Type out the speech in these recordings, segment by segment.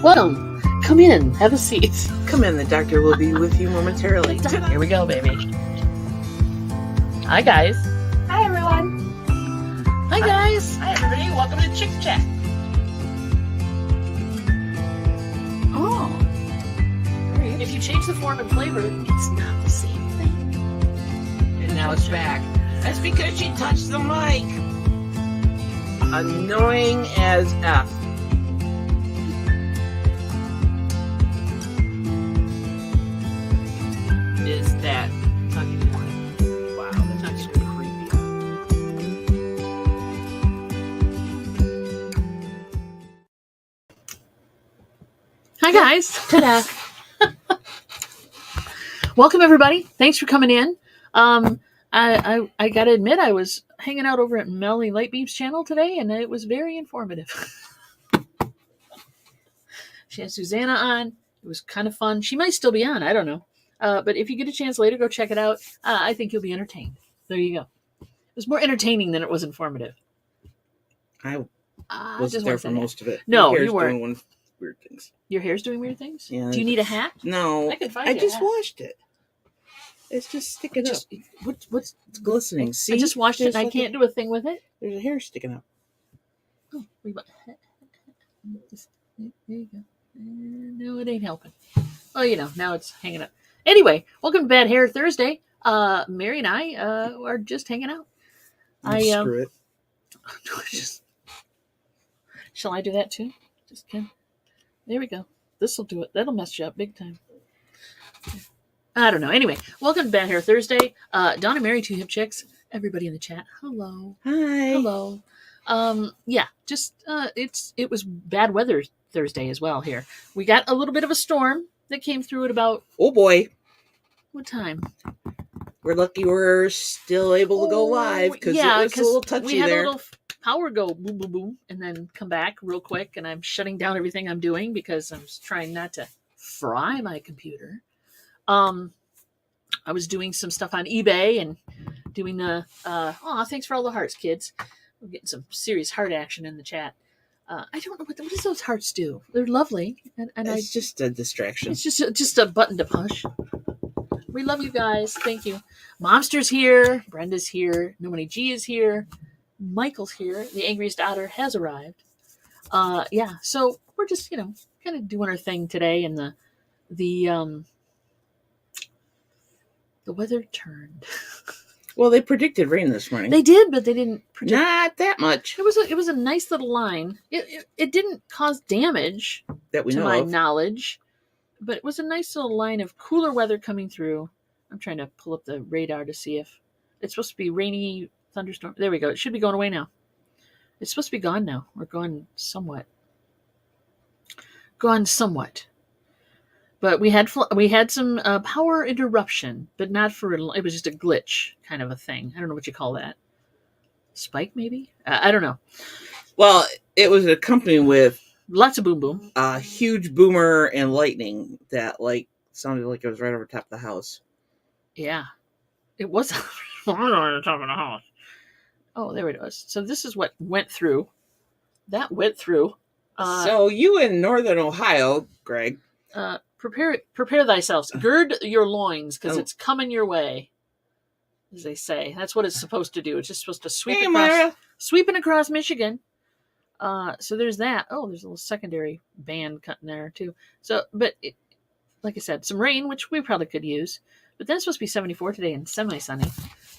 Welcome. Come in. Have a seat. Come in. The doctor will be with you momentarily. Here we go, baby. Hi, guys. Hi, everyone. Hi, guys. Hi, everybody. Welcome to Chick Chat. Oh. If you change the form and flavor, it's not the same thing. And now it's back. That's because she touched the mic. Annoying as F. Is that tucking point? Wow, that's actually creepy. Hi, guys. Ta-da. Welcome, everybody. Thanks for coming in. I gotta admit, I was hanging out over at Melanie Lightbeam's channel today, and it was very informative. She had Susanna on. It was kind of fun. She might still be on. I don't know. But if you get a chance later, go check it out. I think you'll be entertained. There you go. It was more entertaining than it was informative. I wasn't there for most of it. No, you weren't. Doing weird things. Your hair's doing weird things? Yeah. Do you need a hat? No. I could find I you a just hat. washed it. It's just sticking up. What's It's glistening. See? I just washed it and I can't do a thing with it. There's a hair sticking up. Oh, there you go. No, it ain't helping. Oh, now it's hanging up. Anyway, welcome to Bad Hair Thursday. Mary and I are just hanging out. Screw it. Shall I do that too? Just kidding. There we go. This will do it. That'll mess you up big time. I don't know. Anyway, welcome to Bad Hair Thursday. Dawn and Mary, two hip chicks. Everybody in the chat. Hello. Hi. Hello. Yeah, just it was bad weather Thursday as well here. We got a little bit of a storm that came through at about, Oh boy. what time? We're lucky we're still able to go live because it was a little touchy we had there. a little power go boom, boom, boom, and then come back real quick, and I'm shutting down everything I'm doing because I'm trying not to fry my computer. I was doing some stuff on eBay and doing the, thanks for all the hearts, kids. We're getting some serious heart action in the chat. I don't know what does those hearts do? They're lovely, and It's just a distraction. It's just a button to push. We love you guys. Thank you. Momster's here. Brenda's here. Nobody G is here. Michael's here. The Angriest Otter has arrived. Yeah. So we're just kind of doing our thing today, and the weather turned. Well, they predicted rain this morning. They did, but they didn't predict. Not that much. It was a nice little line. It didn't cause damage That we to know my of. knowledge, but it was a nice little line of cooler weather coming through. I'm trying to pull up the radar to see if it's supposed to be rainy thunderstorm. There we go. It should be going away now. It's supposed to be gone now. We're gone somewhat. But we had some power interruption, but not for it was just a glitch kind of a thing. I don't know what you call that. Spike maybe? I don't know. Well, it was accompanied with Lots of boom boom. a huge boomer and lightning that sounded like it was right over top of the house. Yeah, it was on top of the house. Oh, there it was. So this is what went through. That went through. So you in Northern Ohio, Greg. Prepare thyself. Gird your loins, because it's coming your way, as they say. That's what it's supposed to do. It's just supposed to sweeping across Michigan. So there's that. Oh, there's a little secondary band cutting there too. So, but like I said, some rain, which we probably could use. But then it's supposed to be 74 today and semi-sunny,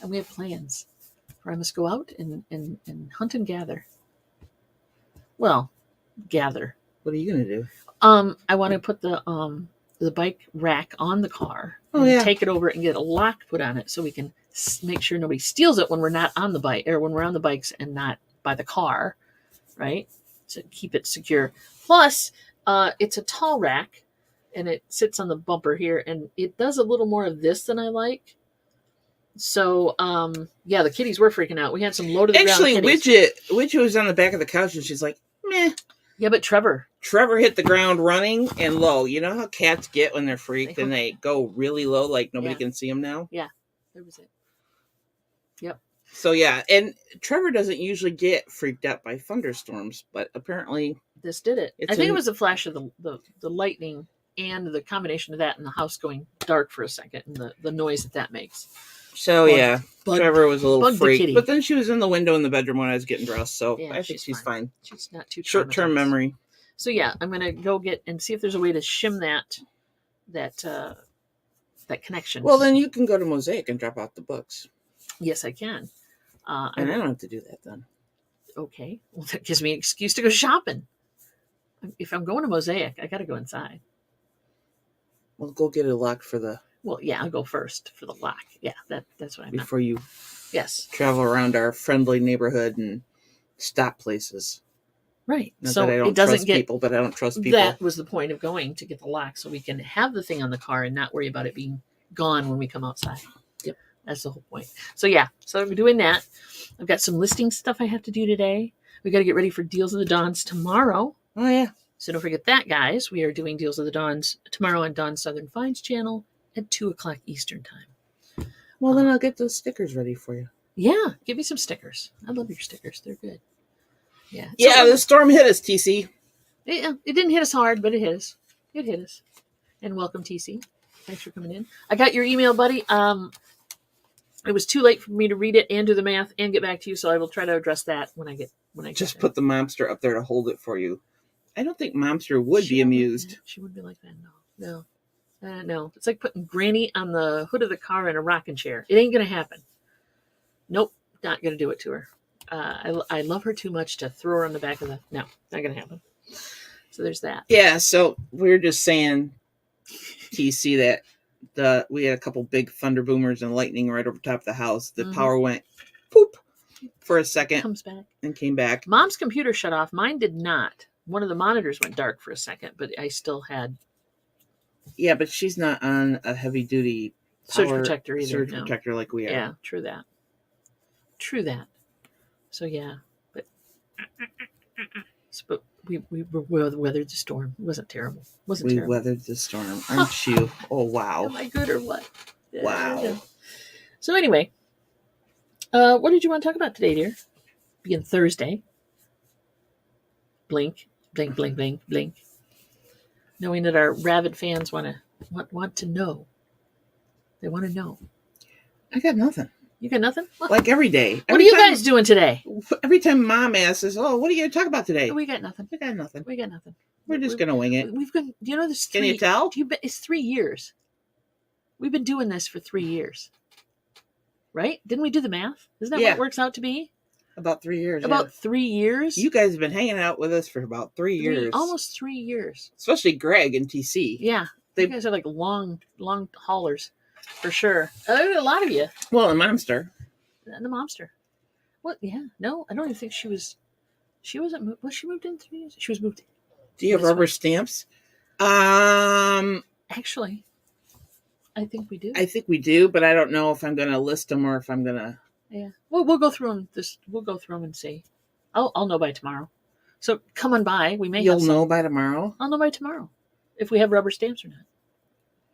and we have plans. For I must go out and hunt and gather. Well, gather. What are you gonna do? I want to put the bike rack on the car and take it over and get a lock put on it so we can make sure nobody steals it when we're not on the bike, or when we're on the bikes and not by the car, right? To keep it secure. Plus, it's a tall rack and it sits on the bumper here, and it does a little more of this than I like. So, the kitties were freaking out. We had some low to the ground kitties. Widget was on the back of the couch and she's like, meh. Yeah, but Trevor hit the ground running and low. You know how cats get when they're freaked and they go really low, like nobody can see them now? Yeah, there was it. Yep. So, yeah, and Trevor doesn't usually get freaked out by thunderstorms, but apparently This did it. It's I think it was a flash of the lightning and the combination of that and the house going dark for a second and the noise that makes. So Bug- bug- Trevor was a little bug the freaked, kitty. but then she was in the window in the bedroom when I was getting dressed, so Yeah, I think she's fine. She's not too Short-term traumatized. memory. So yeah, I'm gonna go get and see if there's a way to shim that connection. Well, then you can go to Mosaic and drop off the books. Yes, I can. And I don't have to do that then. Okay. Well, that gives me an excuse to go shopping. If I'm going to Mosaic, I got to go inside. Well, go get it locked for the... Well, yeah, I'll go first for the lock. Yeah, that's what I meant. Before you yes travel around our friendly neighborhood and stop places. Right. Not so that I don't it doesn't trust get people, but I don't trust people. That was the point of going to get the lock, so we can have the thing on the car and not worry about it being gone when we come outside. Yep. That's the whole point. So yeah, so I'm doing that. I've got some listing stuff I have to do today. We got to get ready for Deals of the Dawns tomorrow. Oh, yeah. So don't forget that, guys. We are doing Deals of the Dawns tomorrow on Dawn's Southern Finds channel at 2 o'clock Eastern time. Well, then I'll get those stickers ready for you. Yeah, give me some stickers. I love your stickers. They're good. Yeah. Yeah, the storm hit us, TC. It didn't hit us hard, but it hit us. It hit us. And welcome, TC. Thanks for coming in. I got your email, buddy. It was too late for me to read it and do the math and get back to you, so I will try to address that when I get Just there. put the momster up there to hold it for you. I don't think momster would be amused. She would be like that. No. No. It's like putting Granny on the hood of the car in a rocking chair. It ain't going to happen. Nope. Not going to do it to her. I love her too much to throw her on the back of the... No, not going to happen. So there's that. Yeah, so we're just saying, TC, that we had a couple big thunder boomers and lightning right over top of the house. The power went poop for a second. Comes back. And came back. Mom's computer shut off. Mine did not. One of the monitors went dark for a second, but I still had... Yeah, but she's not on a heavy-duty surge protector either. Surge protector like we are. Yeah, true that. So yeah, but we weathered the storm. It wasn't terrible. We weathered the storm, aren't you? Oh wow! Am I good or what? Wow. Yeah. So anyway, what did you want to talk about today, dear? Being Thursday. Blink, blink, blink, blink, blink. Knowing that our rabid fans want to know. They want to know. I got nothing. You got nothing? Well, like every day. What are you guys doing today? Every time Mom asks us, "Oh, what are you going to talk about today?" We got nothing. We're just going to wing it. We've been, this. Can you tell? It's 3 years. We've been doing this for 3 years, right? Didn't we do the math? Isn't that what it works out to be? About 3 years. About 3 years. You guys have been hanging out with us for about 3 years. Almost 3 years. Especially Greg and TC. Yeah, you guys are like long haulers, for sure. A lot of you. Well, and Momster. And the Momster. What? Yeah. No, I don't even think she was. She wasn't moved. Was she moved in 3 years? She was moved in. Do you have rubber stamps? Actually, I think we do. I think we do, but I don't know if I'm going to list them or if I'm going to. Yeah. Well, we'll go through them. We'll go through them and see. I'll know by tomorrow. So come on by. We may. You'll know by tomorrow. I'll know by tomorrow if we have rubber stamps or not.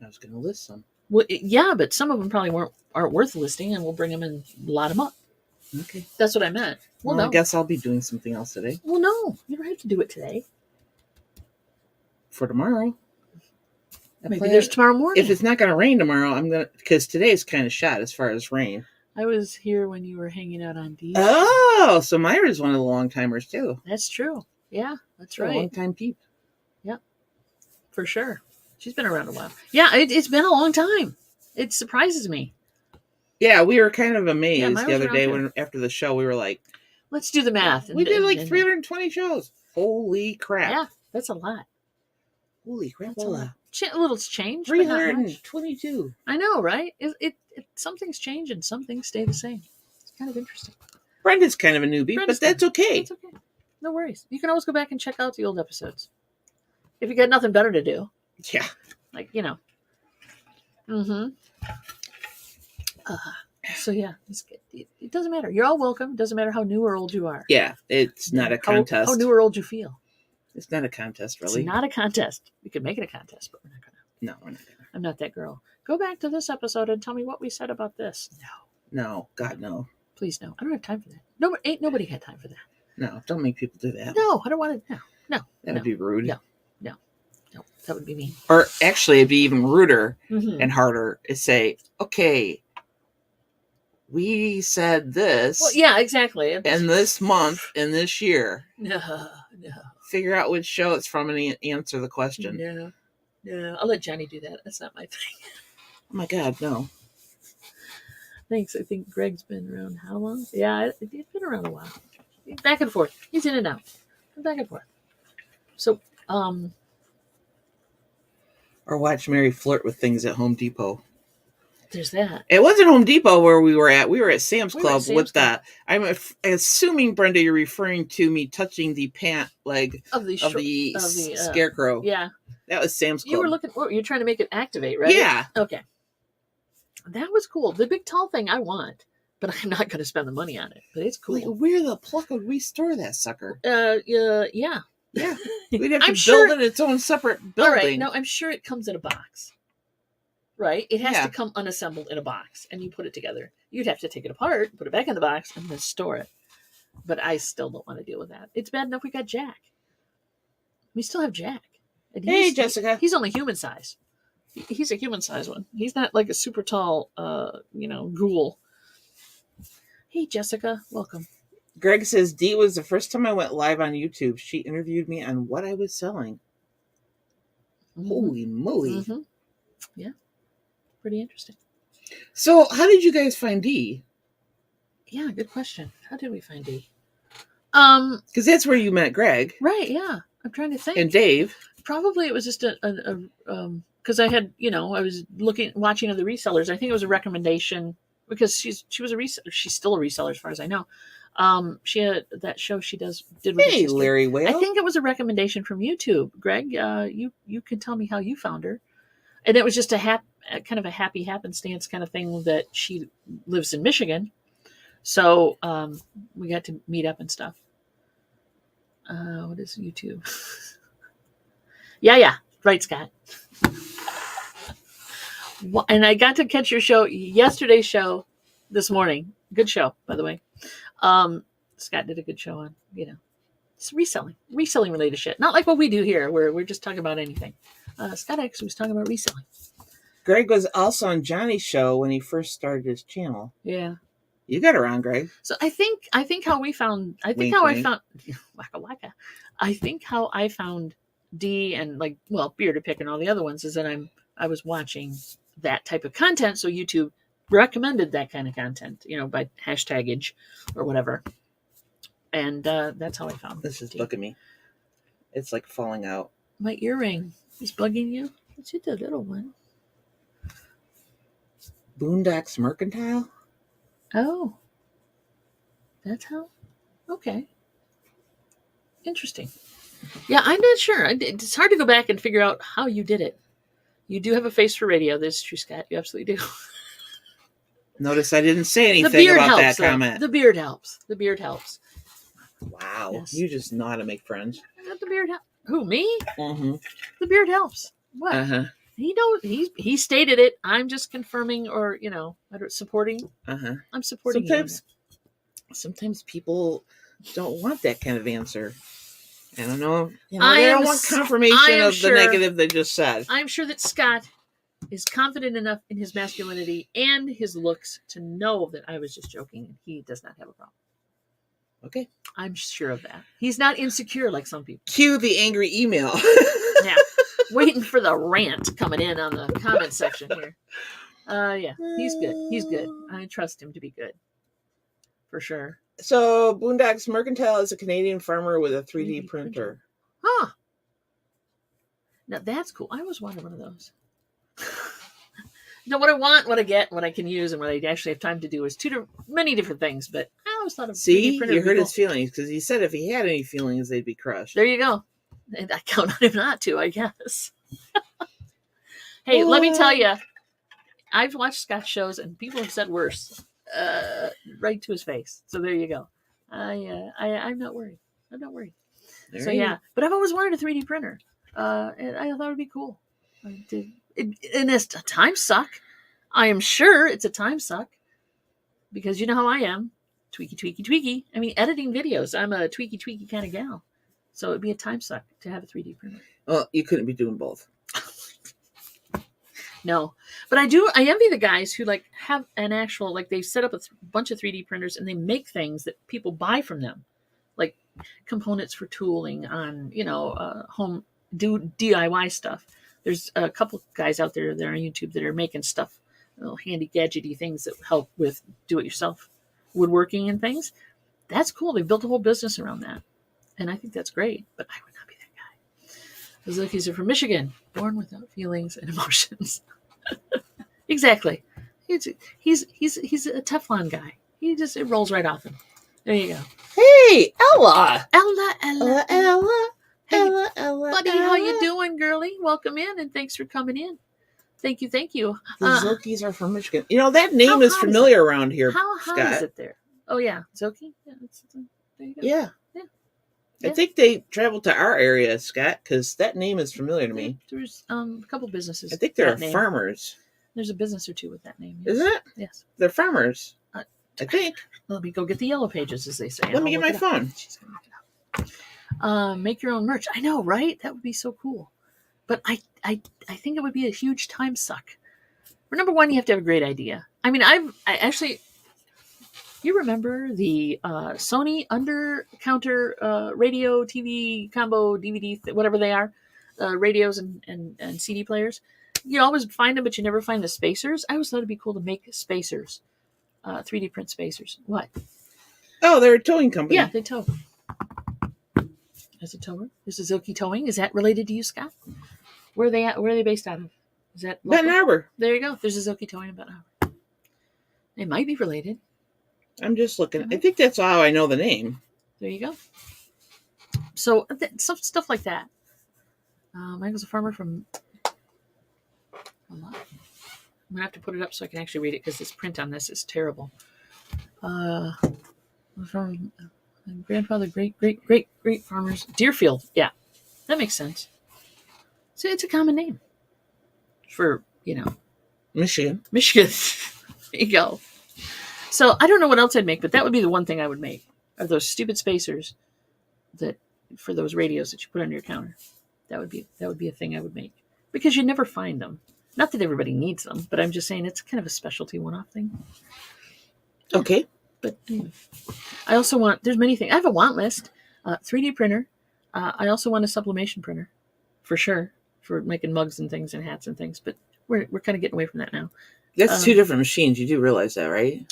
I was going to list some. Well, yeah, but some of them probably aren't worth listing, and we'll bring them and lot them up. Okay. That's what I meant. Well, no. I guess I'll be doing something else today. Well, no, you don't have to do it today. For tomorrow. Maybe there's tomorrow morning. If it's not going to rain tomorrow, I'm going to, because today's kind of shot as far as rain. I was here when you were hanging out on D. Oh, so Myra's one of the long timers too. That's true. Yeah, that's right. A long time peep. Yep, for sure. She's been around a while. Yeah, it's been a long time. It surprises me. Yeah, we were kind of amazed the other day when after the show we were like, let's do the math. We did like 320 shows. Holy crap. Yeah, that's a lot. Holy crap. That's a lot. A little's changed. 322. I know, right? It something's changed and some things stay the same. It's kind of interesting. Brenda's kind of a newbie, but that's okay. It's okay. No worries. You can always go back and check out the old episodes. If you got nothing better to do. Yeah. Like, Mm-hmm. So, yeah. It doesn't matter. You're all welcome. It doesn't matter how new or old you are. Yeah. It's not a contest. How new or old you feel. It's not a contest, really. It's not a contest. We could make it a contest, but we're not going to. No, we're not going to. I'm not that girl. Go back to this episode and tell me what we said about this. No. God, no. Please, no. I don't have time for that. Ain't nobody had time for that. No, don't make people do that. No, I don't want to. No. That would be rude. No. That would be mean. Or actually, it'd be even ruder Mm-hmm. and harder to say, okay, we said this. Well, yeah, exactly. And this month and this year. No. Figure out which show it's from and answer the question. No. I'll let Johnny do that. That's not my thing. Oh my God, no. Thanks. I think Greg's been around how long? Yeah, he's been around a while. Back and forth. He's in and out. Back and forth. So, Or watch Mary flirt with things at Home Depot. There's that. It wasn't Home Depot where we were at. We were at Sam's Club with that. I'm assuming, Brenda, you're referring to me touching the pant leg of the scarecrow. Yeah. That was Sam's Club. You were looking, you're trying to make it activate, right? Yeah. Okay. That was cool. The big tall thing I want, but I'm not going to spend the money on it. But it's cool. Like, where the pluck would we store that sucker? Yeah. We'd have to build it its own separate building. All right. No, I'm sure it comes in a box. Right? It has to come unassembled in a box, and you put it together. You'd have to take it apart, put it back in the box, and then store it. But I still don't want to deal with that. It's bad enough we got Jack. We still have Jack. And hey, Jessica. He's only human size. He's a human size one. He's not like a super tall, ghoul. Hey, Jessica. Welcome. Greg says, Dee was the first time I went live on YouTube. She interviewed me on what I was selling. Mm-hmm. Holy moly. Mm-hmm. Yeah. Pretty interesting. So, how did you guys find Dee? Yeah, good question. How did we find Dee? Because that's where you met Greg. Right, yeah. I'm trying to think. And Dave. Probably it was just because I had, I was watching other resellers. I think it was a recommendation because she was a reseller. She's still a reseller as far as I know. She had that show she did with her sister. Larry Whale. I think it was a recommendation from YouTube. Greg, you can tell me how you found her. And it was just a kind of a happy happenstance kind of thing that she lives in Michigan. So we got to meet up and stuff. What is YouTube? Yeah. Right, Scott. And I got to catch your show, yesterday's show, this morning. Good show, by the way. Scott did a good show on, it's reselling related shit. Not like what we do here, where we're just talking about anything. Scott actually was talking about reselling. Greg was also on Johnny's show when he first started his channel. Yeah. You got around, Greg. So I think how we found, I think how I found Dee and Bearded Pick and all the other ones is that I was watching that type of content. So YouTube recommended that kind of content, by hashtagage or whatever. And that's how I found this. Is bugging me. It's like falling out. My earring is bugging you? It's just a little one. Boondocks Mercantile? Oh. That's how? Okay. Interesting. Yeah, I'm not sure. It's hard to go back and figure out how you did it. You do have a face for radio. That's true, Scott. You absolutely do. Notice I didn't say anything about that comment. The beard helps. Wow. Yes. You just know how to make friends. The beard helps. Who, me? Mm-hmm. The beard helps. What? Uh-huh. He knows. He stated it. I'm just confirming or, supporting. Uh-huh. I'm supporting Sometimes people don't want that kind of answer. I don't know. They don't want confirmation of the negative they just said. I'm sure that Scott is confident enough in his masculinity and his looks to know that I was just joking and he does not have a problem. Okay. I'm sure of that. He's not insecure like some people. Cue the angry email. Yeah. Waiting for the rant coming in on the comment section here. Yeah. He's good. I trust him to be good. For sure. So, Boondocks Mercantile is a Canadian farmer with a 3D printer. Huh. Now, that's cool. I always wanted one of those. What I want, what I get, what I can use, and what I actually have time to do is many different things, but I always thought of 3D printer. You heard his feelings, because he said if he had any feelings, they'd be crushed. There you go. And I count on him not to, I guess. Hey, let me tell you, I've watched Scott's shows, and people have said worse. Right to his face. So there you go. I'm not worried. So yeah, but I've always wanted a 3D printer. And I thought it'd be cool. And it's a time suck. I am sure it's a time suck because you know how I am. Tweaky. I mean, editing videos. I'm a tweaky kind of gal. So it'd be a time suck to have a 3D printer. Well, you couldn't be doing both. No, but I envy the guys who like have an actual, like they set up a bunch of 3D printers and they make things that people buy from them, like components for tooling on, home DIY stuff. There's a couple guys out there that are on YouTube that are making stuff, little handy gadgety things that help with do-it-yourself woodworking and things. That's cool. They've built a whole business around that. And I think that's great, but I would not be that guy. The Zookies are from Michigan, born without feelings and emotions. Exactly. He's a Teflon guy. It rolls right off him. There you go. Hey, Ella. Hey, Ella. buddy, how you doing, girly? Welcome in, and thanks for coming in. Thank you. The Zookies are from Michigan. That name is familiar around here, How hot Scott. is it there? Oh, yeah. Zoki? Yeah, there you go. Yeah. I think they traveled to our area, Scott, because that name is familiar to me. There's a couple businesses. I think they're farmers. There's a business or two with that name. Yes. Isn't it? Yes. They're farmers. I think. Let me go get the yellow pages, as they say. Let me get my phone. She's going to look it up. Make your own merch. I know, right? That would be so cool. But I think it would be a huge time suck. For number one, you have to have a great idea. I mean, I actually... You remember the Sony under-counter radio, TV, combo, DVD, whatever they are, radios and CD players? You always find them, but you never find the spacers. I always thought it'd be cool to make spacers, 3D print spacers. What? Oh, they're a towing company. Yeah, they tow. There's a tower. There's a Zoki Towing. Is that related to you, Scott? Where are they at? Where are they based out of? Is that local? Benton Harbor. There you go. There's a Zoki Towing in Benton Harbor. They might be related. I'm just looking. I think that's how I know the name. There you go. So stuff like that. Michael's a farmer from. I'm gonna have to put it up so I can actually read it because this print on this is terrible. From grandfather, great farmers, Deerfield. Yeah, that makes sense. So it's a common name for Michigan. There you go. So I don't know what else I'd make, but that would be the one thing I would make. Are those stupid spacers that for those radios that you put on your counter? That would be a thing I would make because you never find them. Not that everybody needs them, but I'm just saying it's kind of a specialty one-off thing. Yeah. Okay. But anyway, I also want. There's many things. I have a want list. 3D printer. I also want a sublimation printer, for sure, for making mugs and things and hats and things. But we're kind of getting away from that now. That's two different machines. You do realize that, right?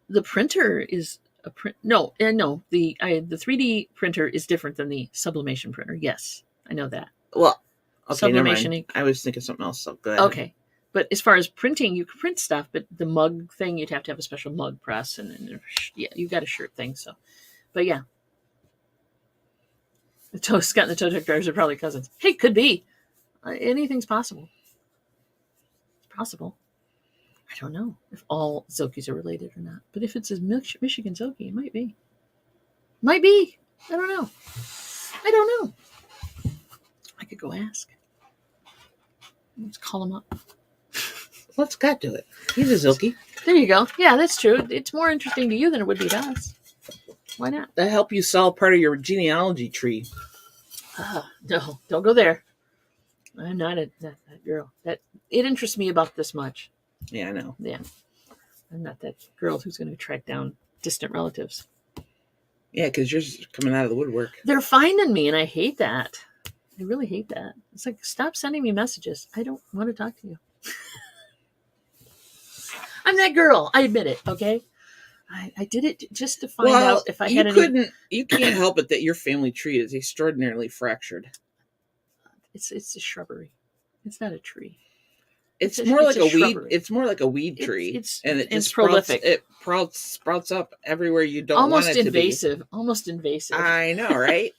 The printer is a print. No. The 3D printer is different than the sublimation printer. Yes, I know that. Well, okay, sublimation. Never mind. I was thinking something else. So go ahead. Okay, but as far as printing, you can print stuff, but the mug thing, you'd have to have a special mug press, and you got a shirt thing. So, but yeah, Scott and the Toe Truck Drivers are probably cousins. Hey, could be. Anything's possible. It's possible. I don't know if all Zokis are related or not, but if it's a Michigan Zoki, it might be. Might be. I don't know. I could go ask. Let's call him up. Let Scott do it. He's a Zoki. There you go. Yeah, that's true. It's more interesting to you than it would be to us. Why not? That help you solve part of your genealogy tree. No, don't go there. I'm not that girl. It interests me about this much. Yeah, I know. Yeah. I'm not that girl who's going to track down distant relatives. Yeah, because you're just coming out of the woodwork. They're finding me, and I hate that. I really hate that. It's like, stop sending me messages. I don't want to talk to you. I'm that girl. I admit it, okay? I did it just to find out if I had any... You can't help it that your family tree is extraordinarily fractured. It's a shrubbery. It's not a tree. It's more like a weed. Shrubbery. It's more like a weed tree, and it just prolific. It sprouts up everywhere you don't want it to be. Almost invasive. I know, right?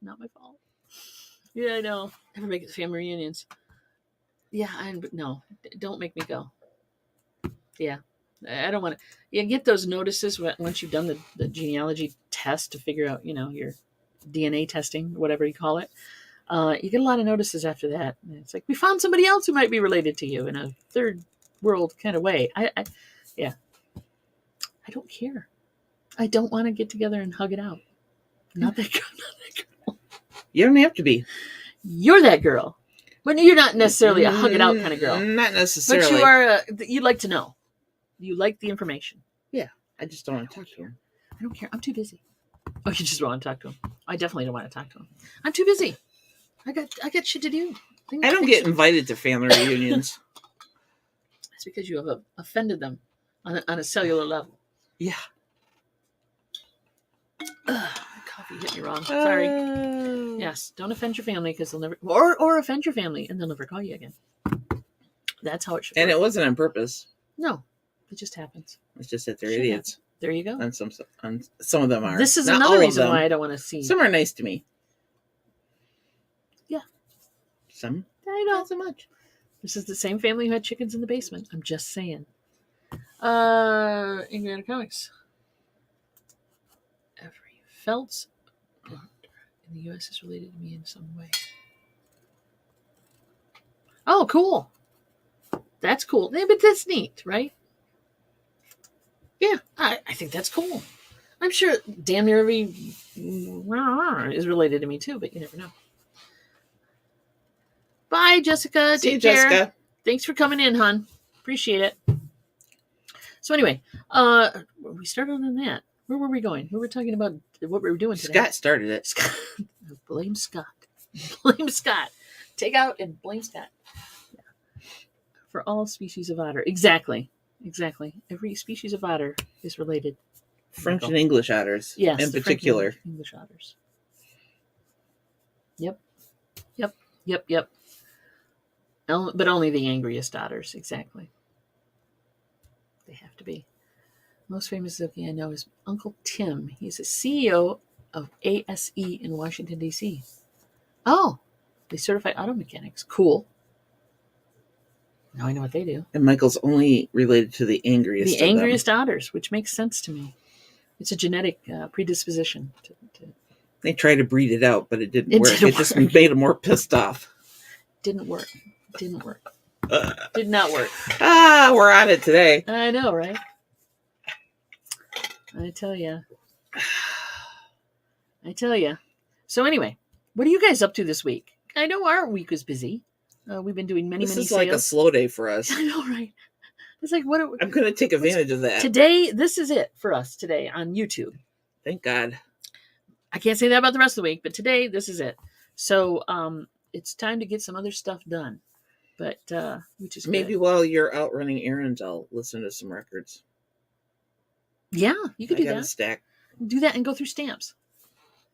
Not my fault. Yeah, I know. Never make it to family reunions. Yeah, no, don't make me go. Yeah, I don't want to. You get those notices once you've done the genealogy test to figure out, your DNA testing, whatever you call it. You get a lot of notices after that. And it's like, we found somebody else who might be related to you in a third world kind of way. I don't care. I don't want to get together and hug it out. Not that girl. Not that girl. You don't have to be. You're that girl. But you're not necessarily a hug it out kind of girl. Not necessarily. But you are. You'd like to know. You like the information. Yeah. I just don't want to talk to him. I don't care. I'm too busy. Oh, you just want to talk to him. I definitely don't want to talk to him. I'm too busy. I got shit to do. I don't get invited to family reunions. It's because you have offended them on a cellular level. Yeah. Coffee hit me wrong. Sorry. Yes, don't offend your family because they'll never, or offend your family and they'll never call you again. That's how it should. And work. it wasn't on purpose. No, it just happens. It's just that they're idiots. Happen. There you go. On some of them are. This is Not another all reason of them. why I don't want to see. Some are nice to me. Yeah. Some. I know. Not so much. This is the same family who had chickens in the basement. I'm just saying. Ingrid Comics. Every Feltz in the U.S. is related to me in some way. Oh, cool. That's cool. Yeah, but that's neat, right? Yeah, I think that's cool. I'm sure damn near every is related to me too, but you never know. Bye, Jessica. See you, Take care. Jessica. Thanks for coming in, hon. Appreciate it. So anyway, we started on that. Where were we going? We were talking about what we were doing today. Scott started it. Scott. Blame Scott. Blame Scott. Take out and blame Scott. Yeah. For all species of otter. Exactly. Every species of otter is related. French and English otters. Yes. In particular. English otters. Yep. But only the angriest otters. Exactly. They have to be. Most famous Zookie I know is Uncle Tim. He's a CEO of ASE in Washington, D.C. Oh, they certify auto mechanics. Cool. Now I know what they do. And Michael's only related to the angriest The angriest otters, which makes sense to me. It's a genetic predisposition. They tried to breed it out, but it didn't work. Didn't It just work. made them more pissed off. Didn't work. Did not work. We're on it today. I know, right? I tell you. So anyway, what are you guys up to this week? I know our week was busy. We've been doing many This is sales. like a slow day for us. I know, right? It's like, what? I'm going to take advantage of that. Today, this is it for us today on YouTube. Thank God. I can't say that about the rest of the week, but today, this is it. So, it's time to get some other stuff done. But, which is maybe good. while you're out running errands, I'll listen to some records. Yeah, you could do I got that. a stack. Do that and go through stamps.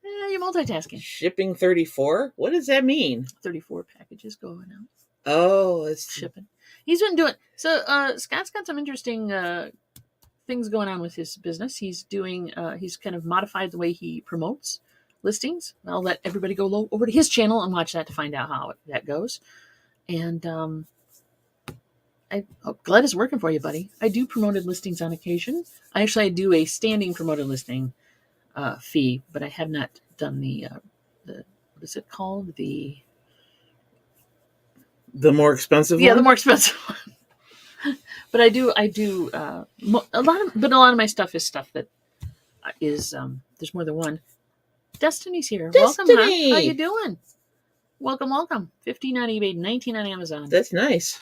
You're multitasking. Shipping 34? What does that mean? 34 packages going out. Oh, it's Shipping. He's been doing so. Scott's got some interesting things going on with his business. He's doing. He's kind of modified the way he promotes listings. I'll let everybody go over to his channel and watch that to find out how that goes. And I'm glad it's working for you, buddy. I do promoted listings on occasion. I do a standing promoted listing fee, but I have not done the what is it called? The more expensive one? Yeah, the more expensive one. But I do a lot of my stuff is stuff that is there's more than one. Destiny's here. Destiny! Welcome, huh? How you doing? Welcome. 15 on eBay, 19 on Amazon. That's nice.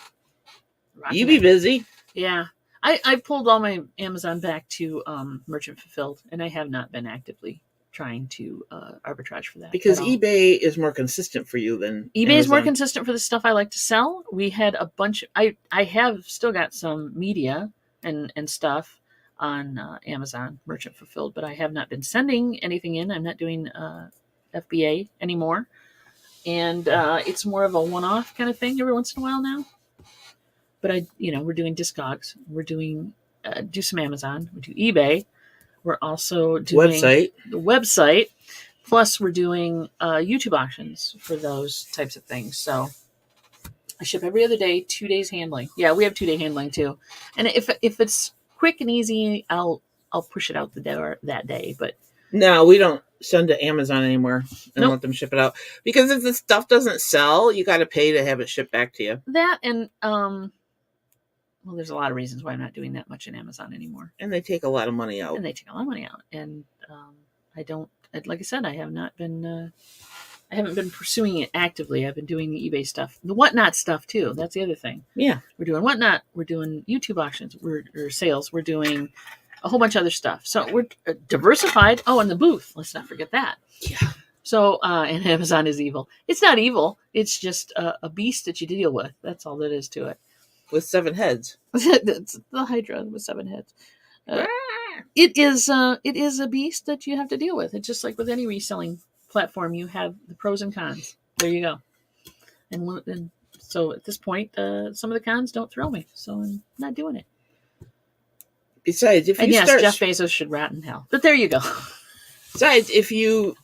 Rocking You be it. busy. Yeah. I pulled all my Amazon back to Merchant Fulfilled, and I have not been actively trying to arbitrage for that. Because eBay is more consistent for you than eBay Amazon. is more consistent for the stuff I like to sell. We had a bunch. I have still got some media and stuff on Amazon Merchant Fulfilled, but I have not been sending anything in. I'm not doing FBA anymore, and it's more of a one-off kind of thing every once in a while now. But we're doing Discogs. We're doing do some Amazon. We do eBay. We're also doing the website. Plus, we're doing YouTube auctions for those types of things. So I ship every other day, 2 days handling. Yeah, we have 2 day handling too. And if it's quick and easy, I'll push it out the door that day. But no, we don't send to Amazon anymore and let them ship it out, because if the stuff doesn't sell, you got to pay to have it shipped back to you. That and well, there's a lot of reasons why I'm not doing that much in Amazon anymore. And they take a lot of money out. And I don't like I said, I haven't been pursuing it actively. I've been doing the eBay stuff, the whatnot stuff too. That's the other thing. Yeah. We're doing whatnot. We're doing YouTube auctions. Or sales. We're doing a whole bunch of other stuff. So we're diversified. Oh, and the booth. Let's not forget that. Yeah. So, and Amazon is evil. It's not evil. It's just a beast that you deal with. That's all that is to it. With 7 heads. It's the Hydra with 7 heads. It is a beast that you have to deal with. It's just like with any reselling platform. You have the pros and cons. There you go. And so at this point, some of the cons don't thrill me. So I'm not doing it. Besides, if you start... Jeff Bezos should rat in hell. But there you go. Besides, if you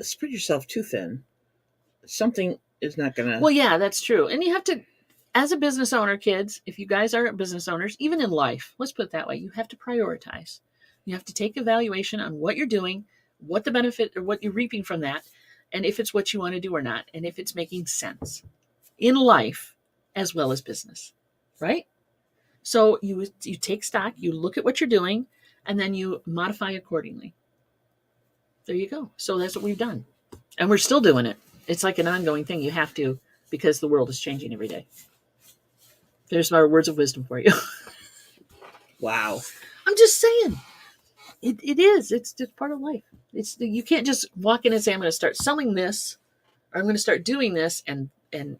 spread yourself too thin, something is not going to... Well, yeah, that's true. And you have to, as a business owner, kids, if you guys are business owners, even in life, let's put it that way, you have to prioritize. You have to take evaluation on what you're doing, what the benefit or what you're reaping from that, and if it's what you want to do or not, and if it's making sense in life as well as business, right? So you take stock, you look at what you're doing, and then you modify accordingly. There you go. So that's what we've done. And we're still doing it. It's like an ongoing thing. You have to, because the world is changing every day. There's our words of wisdom for you. Wow. I'm just saying. It is. It's just part of life. You can't just walk in and say, I'm going to start selling this, or I'm going to start doing this, and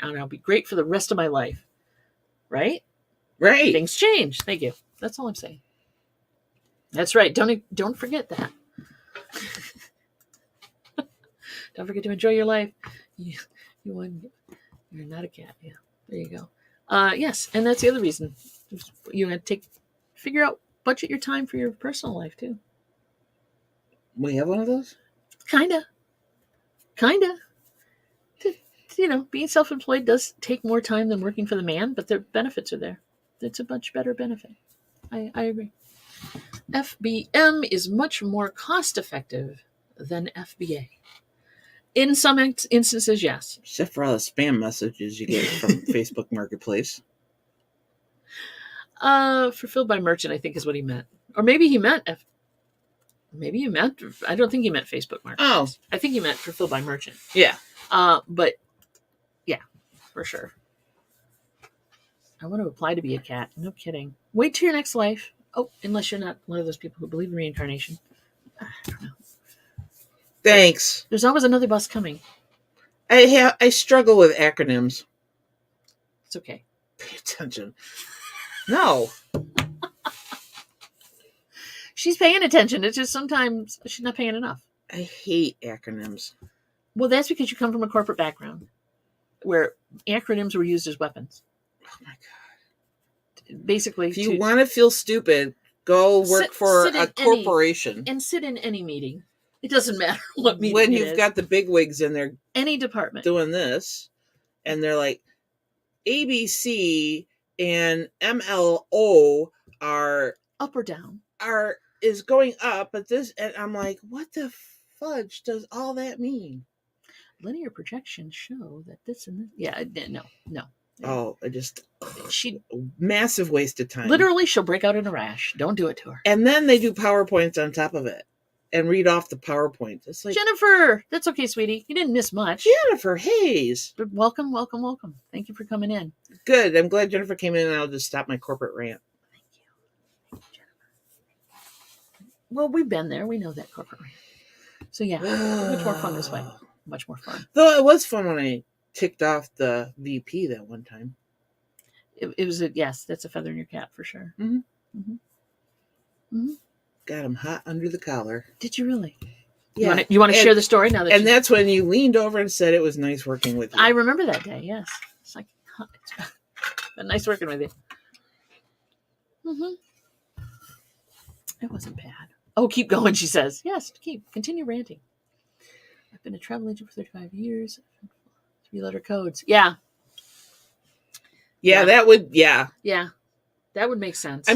I'll be great for the rest of my life. Right? Right. Things change. Thank you. That's all I'm saying. That's right. Don't forget that. Don't forget to enjoy your life. You're not a cat. Yeah. There you go. Yes. And that's the other reason. You have to figure out, budget your time for your personal life too. We have one of those? Kinda. Being self-employed does take more time than working for the man, but their benefits are there. It's a much better benefit. I agree. FBM is much more cost-effective than FBA. In some instances, yes. Except for all the spam messages you get from Facebook Marketplace. Fulfilled by merchant, I think is what he meant. Or maybe he meant I don't think he meant Facebook Marketplace. Oh. I think he meant fulfilled by merchant. Yeah. But yeah, for sure. I want to apply to be a cat. No kidding. Wait till your next life. Oh, unless you're not one of those people who believe in reincarnation. I don't know. Thanks. There's always another bus coming. I struggle with acronyms. It's okay. Pay attention. No. She's paying attention. It's just sometimes she's not paying enough. I hate acronyms. Well, that's because you come from a corporate background where acronyms were used as weapons. Oh my God. Basically, if you want to feel stupid, go work for a corporation. And sit in any meeting. It doesn't matter what meeting when you've got the bigwigs in there, any department doing this, and they're like, ABC and MLO are up or down, is going up, but this, and I'm like, what the fudge does all that mean? Linear projections show that this and this. Yeah, no. Oh, massive waste of time. Literally, she'll break out in a rash. Don't do it to her. And then they do PowerPoints on top of it. And read off the PowerPoint. It's like, Jennifer, that's okay, sweetie. You didn't miss much. Jennifer Hayes. But welcome. Thank you for coming in. Good. I'm glad Jennifer came in, and I'll just stop my corporate rant. Thank you, Jennifer. Well, we've been there. We know that corporate rant. So yeah, much more fun this way. Much more fun. Though it was fun when I ticked off the VP that one time. It was yes, that's a feather in your cap for sure. Mm-hmm. Mm-hmm. Mm-hmm. Got him hot under the collar. Did you really? Yeah. You want to share the story now? That's when you leaned over and said it was nice working with you. I remember that day. Yes, it's like it's been nice working with you. Mm-hmm. It wasn't bad. Oh, keep going. She says, "Yes, continue ranting." I've been a travel agent for 35 years. 3-letter codes. Yeah. That would. Yeah, that would make sense.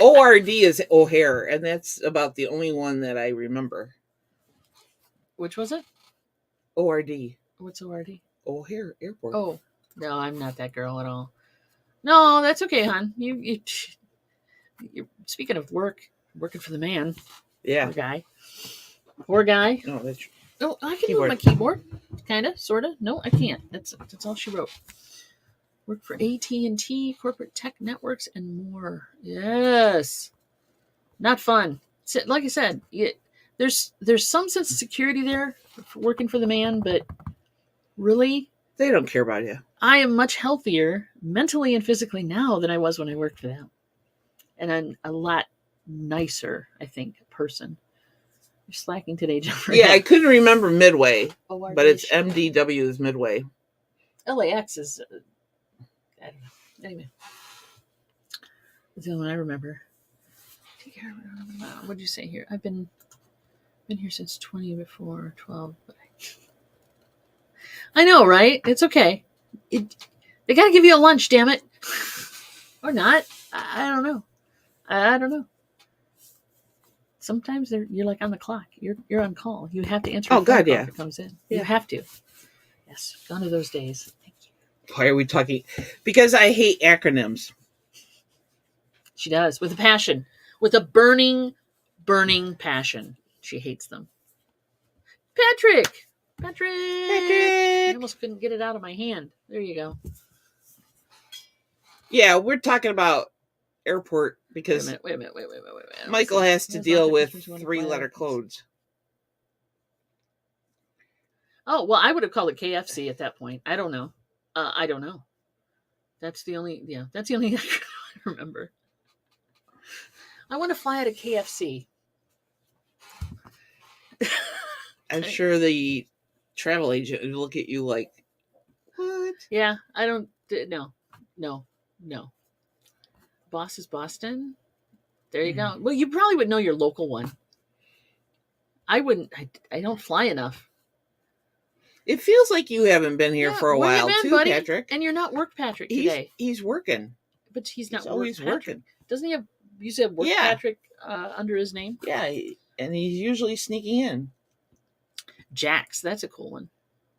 ORD is O'Hare, and that's about the only one that I remember. Which was it? ORD. What's ORD? O'Hare Airport. Oh, no, I'm not that girl at all. No, that's okay, hon. You're speaking of working for the man. Yeah. Poor guy. Poor guy. No, that's Oh, I can keyboard. move my keyboard. Kinda, sorta. No, I can't. That's all she wrote. Work for AT&T, corporate tech networks, and more. Yes. Not fun. Like I said, there's some sense of security there for working for the man, but really, they don't care about you. I am much healthier mentally and physically now than I was when I worked for them. And I'm a lot nicer, I think, person. You're slacking today, Jennifer. Yeah, I couldn't remember Midway, ORD but it's MDW is Midway. LAX is, I don't know. Anyway. That's the only one I remember. What did you say here? I've been here since 20 before 12. But I know, right? It's okay. They got to give you a lunch, damn it. Or not. I don't know. I don't know. Sometimes you're like on the clock. You're on call. You have to answer. Oh God, yeah. If it comes in. Yeah. You have to. Yes, gone are those days. Thank you. Why are we talking? Because I hate acronyms. She does, with a passion, with a burning passion. She hates them. Patrick. I almost couldn't get it out of my hand. There you go. Yeah, we're talking about airport because wait a minute. Michael has to deal with 3-letter codes. Oh, well, I would have called it KFC at that point. I don't know. That's the only thing I remember. I want to fly out of KFC. I'm sure the travel agent would look at you like, what? Yeah, I don't. No. Boss is Boston. There you go. Well, you probably would know your local one. I wouldn't. I don't fly enough. It feels like you haven't been here for a while, too, buddy? Patrick. And you're not work Patrick today. He's working. But he's not always working. Doesn't he have, you said work Patrick under his name? Yeah, and he's usually sneaking in. Jax, that's a cool one.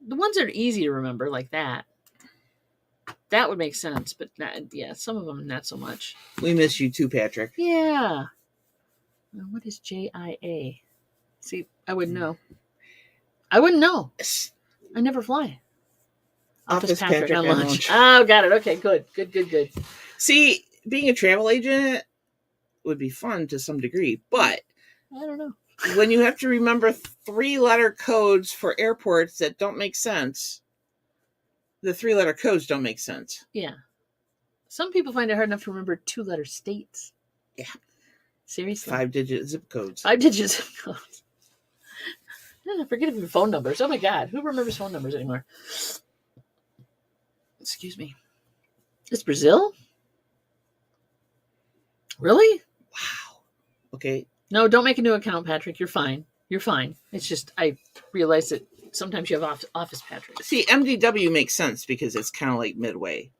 The ones that are easy to remember, like that. That would make sense, but some of them not so much. We miss you too, Patrick. Yeah. Well, what is JIA? See, I wouldn't know. I never fly. Office Patrick on lunch. Oh, got it. Okay, good. See, being a travel agent would be fun to some degree, but I don't know. When you have to remember 3-letter codes for airports that don't make sense, the 3-letter codes don't make sense. Yeah. Some people find it hard enough to remember 2-letter states. Yeah. Seriously. 5-digit zip codes. 5-digit zip codes. Forget even phone numbers. Oh my God. Who remembers phone numbers anymore? Excuse me. It's Brazil? Really? Wow. Okay. No, don't make a new account, Patrick. You're fine. It's just, I realize that sometimes you have Office Patrick. See, MDW makes sense because it's kind of like Midway.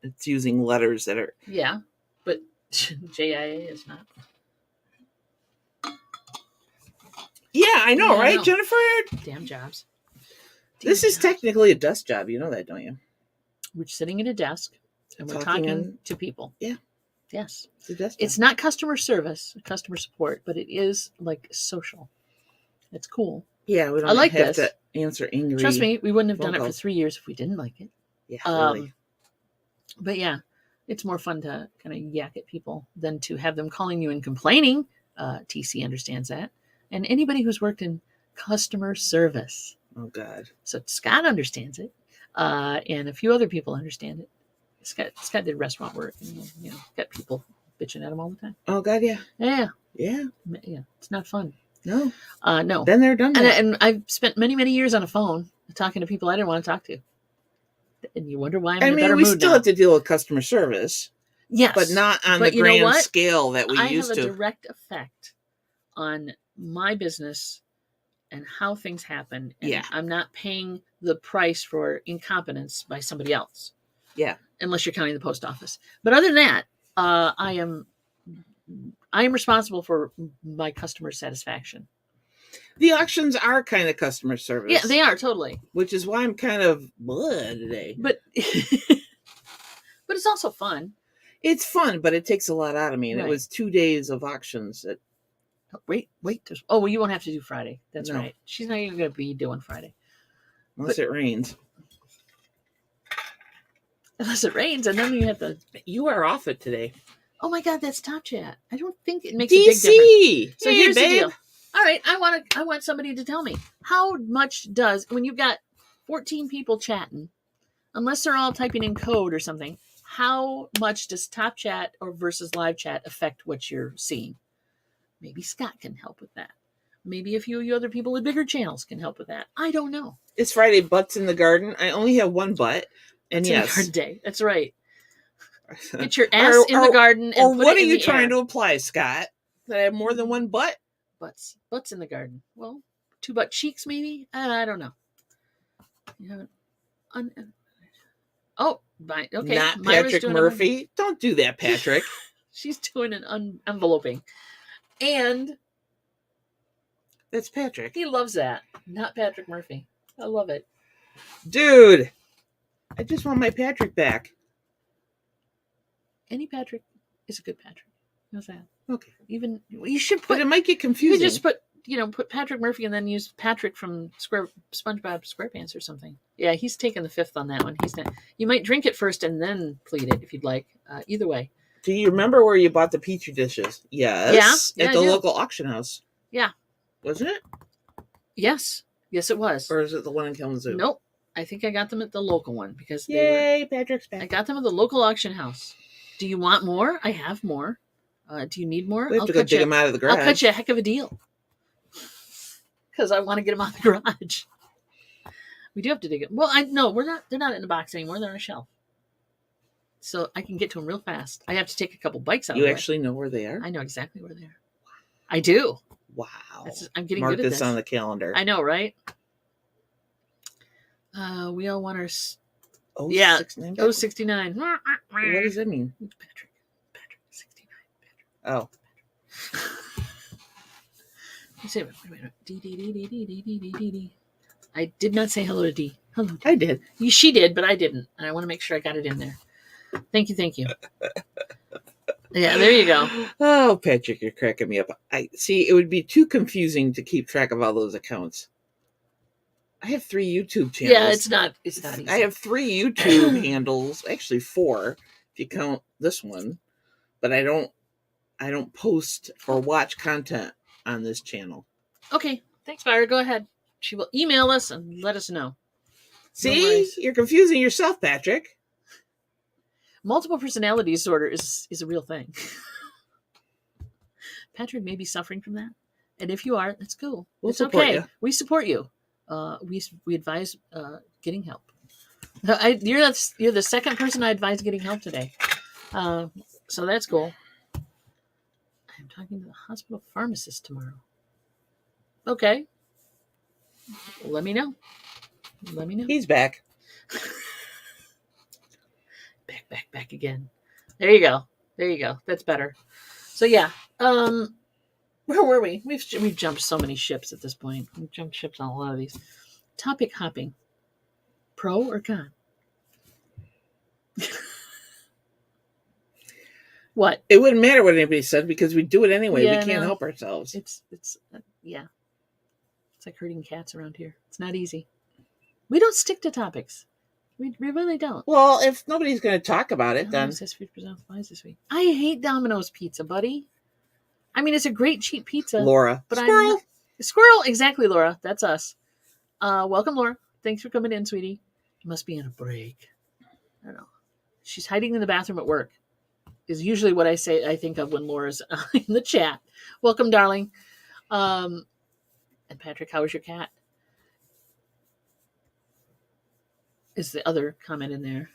It's using letters that are... Yeah, but JIA is not. Yeah, I know, right, Jennifer? Damn jobs. This is technically a desk job. You know that, don't you? We're sitting at a desk and we're talking to people. Yeah. Yes. It's not customer service, customer support, but it is like social. It's cool. Yeah, we don't have to answer angry. Trust me, we wouldn't have done it for 3 years if we didn't like it. Yeah, really. But yeah, it's more fun to kind of yak at people than to have them calling you and complaining. TC understands that. And anybody who's worked in customer service. Oh, God. So Scott understands it. And a few other people understand it. Scott did restaurant work and, got people bitching at him all the time. Oh, God, yeah. Yeah. Yeah. Yeah. It's not fun. No. No. Been there, done that. And I've spent many, many years on a phone talking to people I didn't want to talk to. And you wonder why I'm in a better mood now. We still have to deal with customer service. Yes. But not on the grand scale that we used to. I have a direct effect on my business and how things happen. And I'm not paying the price for incompetence by somebody else. Yeah. Unless you're counting the post office. But other than that, I am responsible for my customer satisfaction. The auctions are kind of customer service. Yeah, they are, totally. Which is why I'm kind of today. But it's also fun. It's fun, but it takes a lot out of me. And It was 2 days of auctions. Wait. Oh, well, you won't have to do Friday. That's No. right. She's not even going to be doing Friday. Unless it rains. Unless it rains, and then you have to. You are off it today. Oh my God, that's Top Chat. I don't think it makes a big difference. DC! So hey, here's babe. the deal. All right, I want somebody to tell me how much does, when you've got 14 people chatting, unless they're all typing in code or something, how much does Top Chat or versus live chat affect what you're seeing? Maybe Scott can help with that. Maybe a few of you other people with bigger channels can help with that. I don't know. It's Friday, butts in the garden. I only have one butt. And It's yes. a hard day. That's right. Get your ass in the garden and or put what it are in you the trying air. to apply, Scott? That I have more than one butt? Butts in the garden. Well, 2 butt cheeks maybe? I don't know. You haven't oh, right. Okay. Not Myra's Patrick doing Murphy. Don't do that, Patrick. She's doing an enveloping. And That's Patrick. he loves that. Not Patrick Murphy. I love it. Dude, I just want my Patrick back. Any Patrick is a good Patrick. How's that? Okay. Even you should But put. it might get You confusing. could just put Patrick Murphy and then use Patrick from SpongeBob SquarePants or something. Yeah, he's taking the 5th on that one. He's not. You might drink it first and then plead it if you'd like. Either way. Do you remember where you bought the Petri dishes? Yes. Yeah, At the local auction house. Yeah. Wasn't it? Yes, it was. Or is it the one in Kalamazoo? Nope. I think I got them at the local one because Patrick's back. I got them at the local auction house. Do you want more? I have more. Do you need more? We have to go dig them out of the garage. I'll cut you a heck of a deal. Because I want to get them out of the garage. We do have to dig it. Well, they're not in the box anymore. They're on a shelf. So I can get to them real fast. I have to take a couple bites out of You the actually know where they are? I know exactly where they are. I do. Wow. I'm getting Mark good at this this. on the calendar. I know, right? We all want our... 69? 069. What does that mean? Patrick 69. Oh. Wait a minute. D. I did not say hello to D. Hello, D. I did. She did, but I didn't. And I want to make sure I got it in there. Thank you. Yeah, there you go. Oh, Patrick, you're cracking me up. I see. It would be too confusing to keep track of all those accounts. I have 3 YouTube channels. Yeah, it's not easy. I have 3 YouTube handles, actually 4 if you count this one. But I don't post or watch content on this channel. Okay, thanks, Myra. Go ahead. She will email us and let us know. See, you're confusing yourself, Patrick. Multiple personality disorder is a real thing. Patrick may be suffering from that, and if you are, that's cool. It's okay. You. We support you. We advise getting help. You're the second person I advise getting help today, so that's cool. I'm talking to the hospital pharmacist tomorrow. Okay, let me know. He's back. Back again. There you go. That's better. So yeah. Where were we? We've jumped so many ships at this point. We've jumped ships on a lot of these. Topic hopping. Pro or con? What? It wouldn't matter what anybody said because we do it anyway. We can't help ourselves. It's yeah. It's like herding cats around here. It's not easy. We don't stick to topics. We really don't. Well, if nobody's going to talk about it, then... It says 50% supplies this week. I hate Domino's pizza, buddy. I mean, it's a great cheap pizza. Laura. But Squirrel. Squirrel. Exactly, Laura. That's us. Welcome, Laura. Thanks for coming in, sweetie. You must be on a break. I don't know. She's hiding in the bathroom at work. Is usually what I think of when Laura's in the chat. Welcome, darling. And Patrick, how is your cat? Is the other comment in there?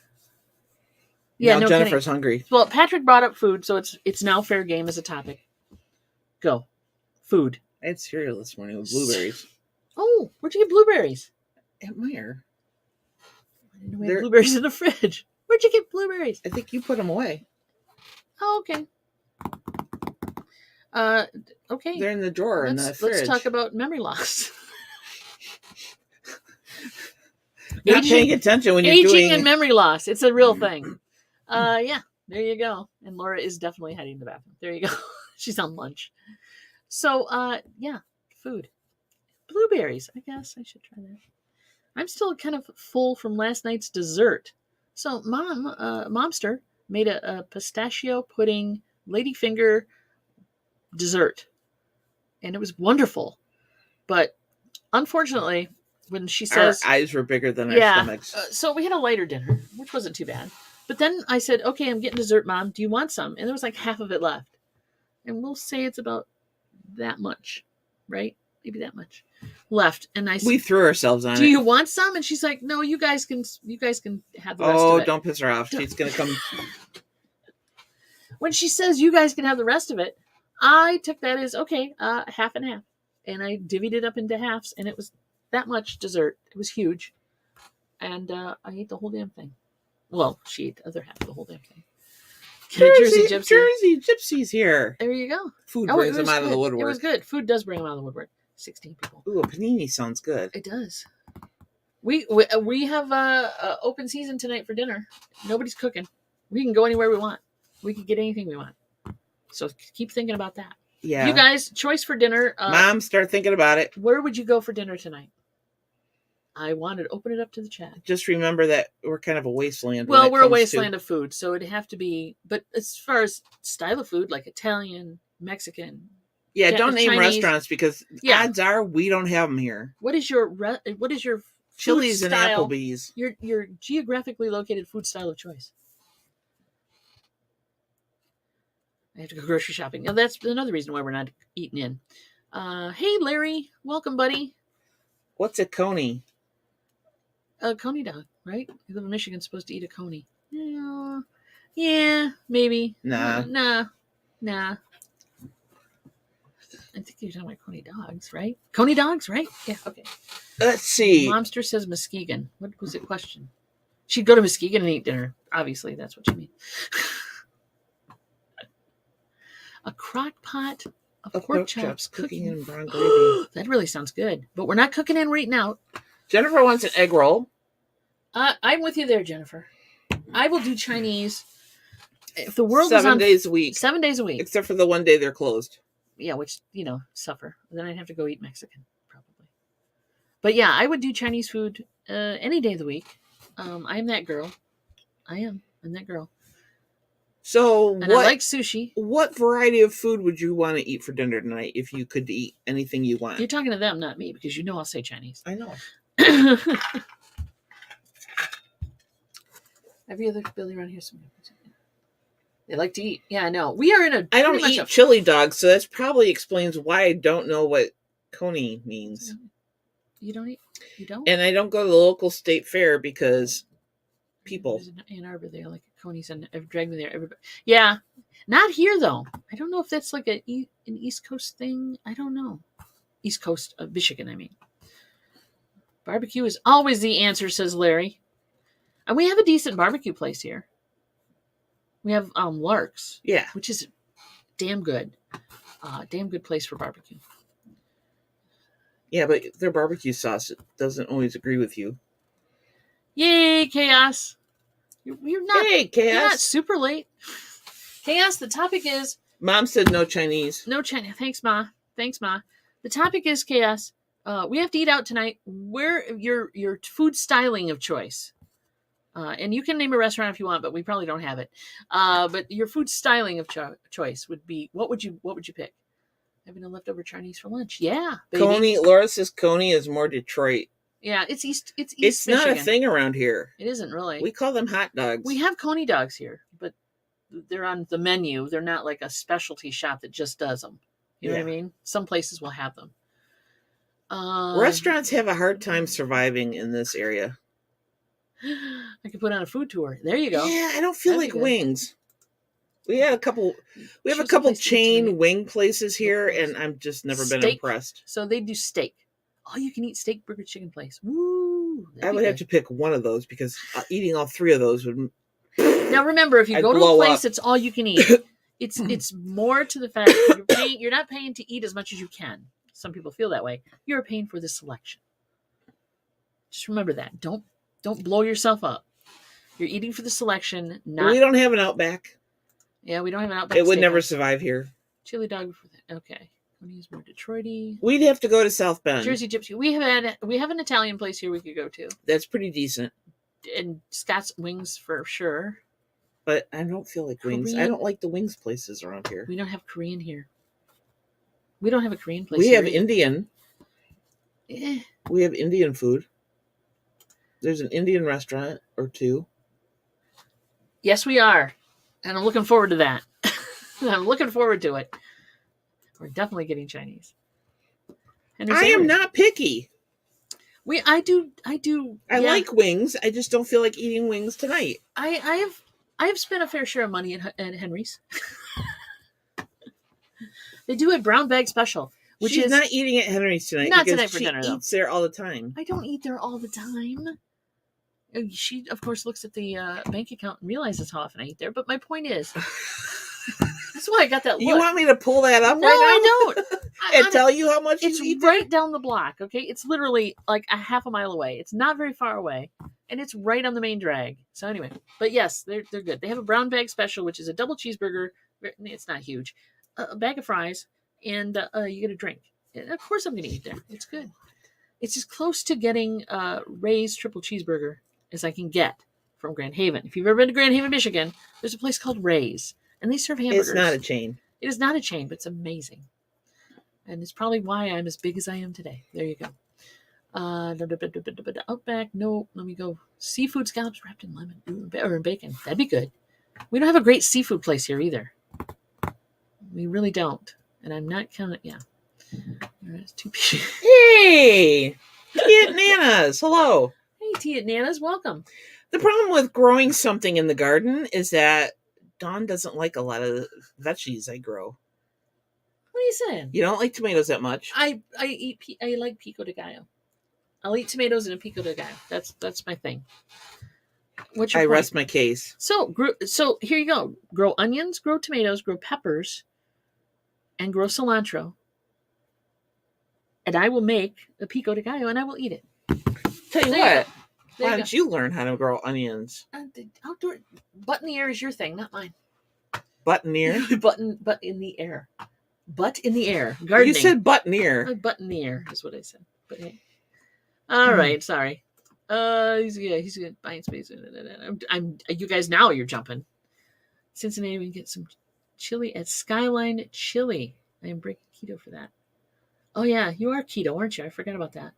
Yeah, now no Jennifer's kidding. hungry. Well, Patrick brought up food, so it's now fair game as a topic. Go. Food. I had cereal this morning with blueberries. Oh, where'd you get blueberries? At Meyer. I didn't know we had blueberries in the fridge. Where'd you get blueberries? I think you put them away. Oh, okay. Okay. They're in the drawer in the fridge. Let's talk about memory loss. Not paying attention when you're aging and memory loss. It's a real thing. Yeah, there you go. And Laura is definitely heading to the bathroom. There you go. She's on lunch. So, yeah, food. Blueberries. I guess I should try that. I'm still kind of full from last night's dessert. So, Momster made a pistachio pudding ladyfinger dessert, and it was wonderful. But unfortunately, when she says our eyes were bigger than our stomachs, so we had a lighter dinner, which wasn't too bad. But then I said, "Okay, I'm getting dessert, Mom. Do you want some?" And there was like half of it left, and we'll say it's about that much, right? Maybe that much left. And I said, we threw ourselves on it. Do you want some? And she's like, "No, you guys can have the rest of it." Oh, don't piss her off. She's gonna come. When she says you guys can have the rest of it, I took that as okay, half and half, and I divvied it up into halves, and it was that much dessert. It was huge, and I ate the whole damn thing. Well, she ate the other half of the whole damn thing. Jersey Gypsy's here. There you go. Food brings them out of the woodwork. It was good. Food does bring them out of the woodwork. 16 people. Ooh, a panini sounds good. It does. We have a open season tonight for dinner. Nobody's cooking. We can go anywhere we want. We can get anything we want. So keep thinking about that. Yeah. You guys, choice for dinner. Mom, start thinking about it. Where would you go for dinner tonight? I wanted to open it up to the chat. Just remember that we're kind of a wasteland. Well, we're a wasteland of food, so it'd have to be. But as far as style of food, like Italian, Mexican. Yeah, don't name Chinese restaurants because odds are we don't have them here. What is your Chili's and style, Applebee's? Your geographically located food style of choice. I have to go grocery shopping. Now that's another reason why we're not eating in. Hey Larry, welcome, buddy. What's a coney? A coney dog, right? You live in Michigan, supposed to eat a coney. Yeah, maybe. Nah. Nah. I think you're talking about coney dogs, right? Coney dogs, right? Yeah, okay. Let's see. Momster says Muskegon. What was the question? She'd go to Muskegon and eat dinner. Obviously, that's what you mean. A crock pot of pork chops cooking in brown gravy. That really sounds good. But we're not cooking in right now. Jennifer wants an egg roll. I'm with you there, Jennifer. I will do Chinese. If the world 7 days a week. 7 days a week. Except for the one day they're closed. Yeah, which, suffer. Then I'd have to go eat Mexican, probably. But yeah, I would do Chinese food any day of the week. I'm that girl. I'm that girl. So I like sushi. What variety of food would you want to eat for dinner tonight if you could eat anything you want? You're talking to them, not me, because I'll say Chinese. I know. Every other Billy around here. They like to eat. Yeah, I know. We are in a. I don't eat chili dogs, so that probably explains why I don't know what coney means. You don't eat? You don't? And I don't go to the local state fair because people. There's an Ann Arbor there, like Coney's, and drag me there. Everybody. Yeah, not here though. I don't know if that's like an East Coast thing. I don't know. East Coast of Michigan, I mean. Barbecue is always the answer, says Larry. And we have a decent barbecue place here. We have Lark's. Yeah. Which is damn good. Damn good place for barbecue. Yeah, but their barbecue sauce doesn't always agree with you. Yay, Chaos. You're not, hey, Chaos. You're not super late. Chaos, the topic is... Mom said no Chinese. No Chinese. Thanks, Ma. The topic is Chaos. We have to eat out tonight. Where your food styling of choice. And you can name a restaurant if you want, but we probably don't have it. But your food styling of choice would be, what would you pick? Having a leftover Chinese for lunch? Yeah, baby. Coney. Laura says Coney is more Detroit. Yeah, it's East. It's not Michigan. a thing around here. It isn't really. We call them hot dogs. We have Coney dogs here, but they're on the menu. They're not like a specialty shop that just does them. You know what I mean? Some places will have them. Restaurants have a hard time surviving in this area. I could put on a food tour. There you go. Yeah, I don't feel like wings. We have a couple chain wing places here, and I've just never been impressed. So they do steak. Oh, you can eat steak, burger, chicken place. Woo! I would have to pick one of those because eating all three of those would. Now remember, if you go to a place, it's all you can eat. It's more to the fact that you're not paying to eat as much as you can. Some people feel that way. You're paying for the selection. Just remember that. Don't blow yourself up. You're eating for the selection. We don't have an Outback. Yeah, we don't have an Outback. It would never survive here. Chili dog. Okay. Tony's more Detroit-y. We'd have to go to South Bend. Jersey Gypsy. We have an Italian place here we could go to. That's pretty decent. And Scott's Wings for sure. But I don't feel like wings. Korean. I don't like the wings places around here. We don't have Korean here. We don't have a Korean place. We here have either. Indian. Eh. We have Indian food. There's an Indian restaurant or two. Yes, we are. And I'm looking forward to that. I'm looking forward to it. We're definitely getting Chinese. I am not picky. I do. I like wings. I just don't feel like eating wings tonight. I have spent a fair share of money at Henry's. They do a brown bag special, which She's is not eating at Henry's tonight. Not because tonight for dinner, though. She eats there all the time. I don't eat there all the time. She, of course, looks at the bank account and realizes how often I eat there. But my point is, that's why I got that look. You want me to pull that up No, right now? I don't. And tell you how much It's you eat right down the block, okay? It's literally like a half a mile away. It's not very far away. And it's right on the main drag. So anyway, but yes, they're good. They have a brown bag special, which is a double cheeseburger. It's not huge. A bag of fries, and you get a drink. And of course I'm going to eat there. It's good. It's as close to getting Ray's triple cheeseburger as I can get from Grand Haven. If you've ever been to Grand Haven, Michigan, there's a place called Ray's, and they serve hamburgers. It's not a chain. It is not a chain, but it's amazing. And it's probably why I'm as big as I am today. There you go. Outback, no, let me go. Seafood scallops wrapped in lemon or in bacon. That'd be good. We don't have a great seafood place here either. We really don't. And I'm not counting, yeah. There's two people. Hey! Tia at Nana's. Hello. Hey, Tia at Nana's. Welcome. The problem with growing something in the garden is that Dawn doesn't like a lot of the veggies I grow. What are you saying? You don't like tomatoes that much. I like pico de gallo. I'll eat tomatoes in a pico de gallo. That's my thing. What's your point? Rest my case. So here you go. Grow onions, grow tomatoes, grow peppers, and grow cilantro. And I will make a pico de gallo and I will eat it. Tell you There what. Why don't you learn how to grow onions? The outdoor butt in the air is your thing, not mine. Butt in the air? Butt in the air. Butt in the air. Gardening. You said butt near. Butt in the air is what I said. But hey. All right, sorry. He's good. Buying space. I'm you guys now you're jumping. Cincinnati, we can get some chili at Skyline Chili. I am breaking keto for that. Oh yeah, you are keto, aren't you? I forgot about that.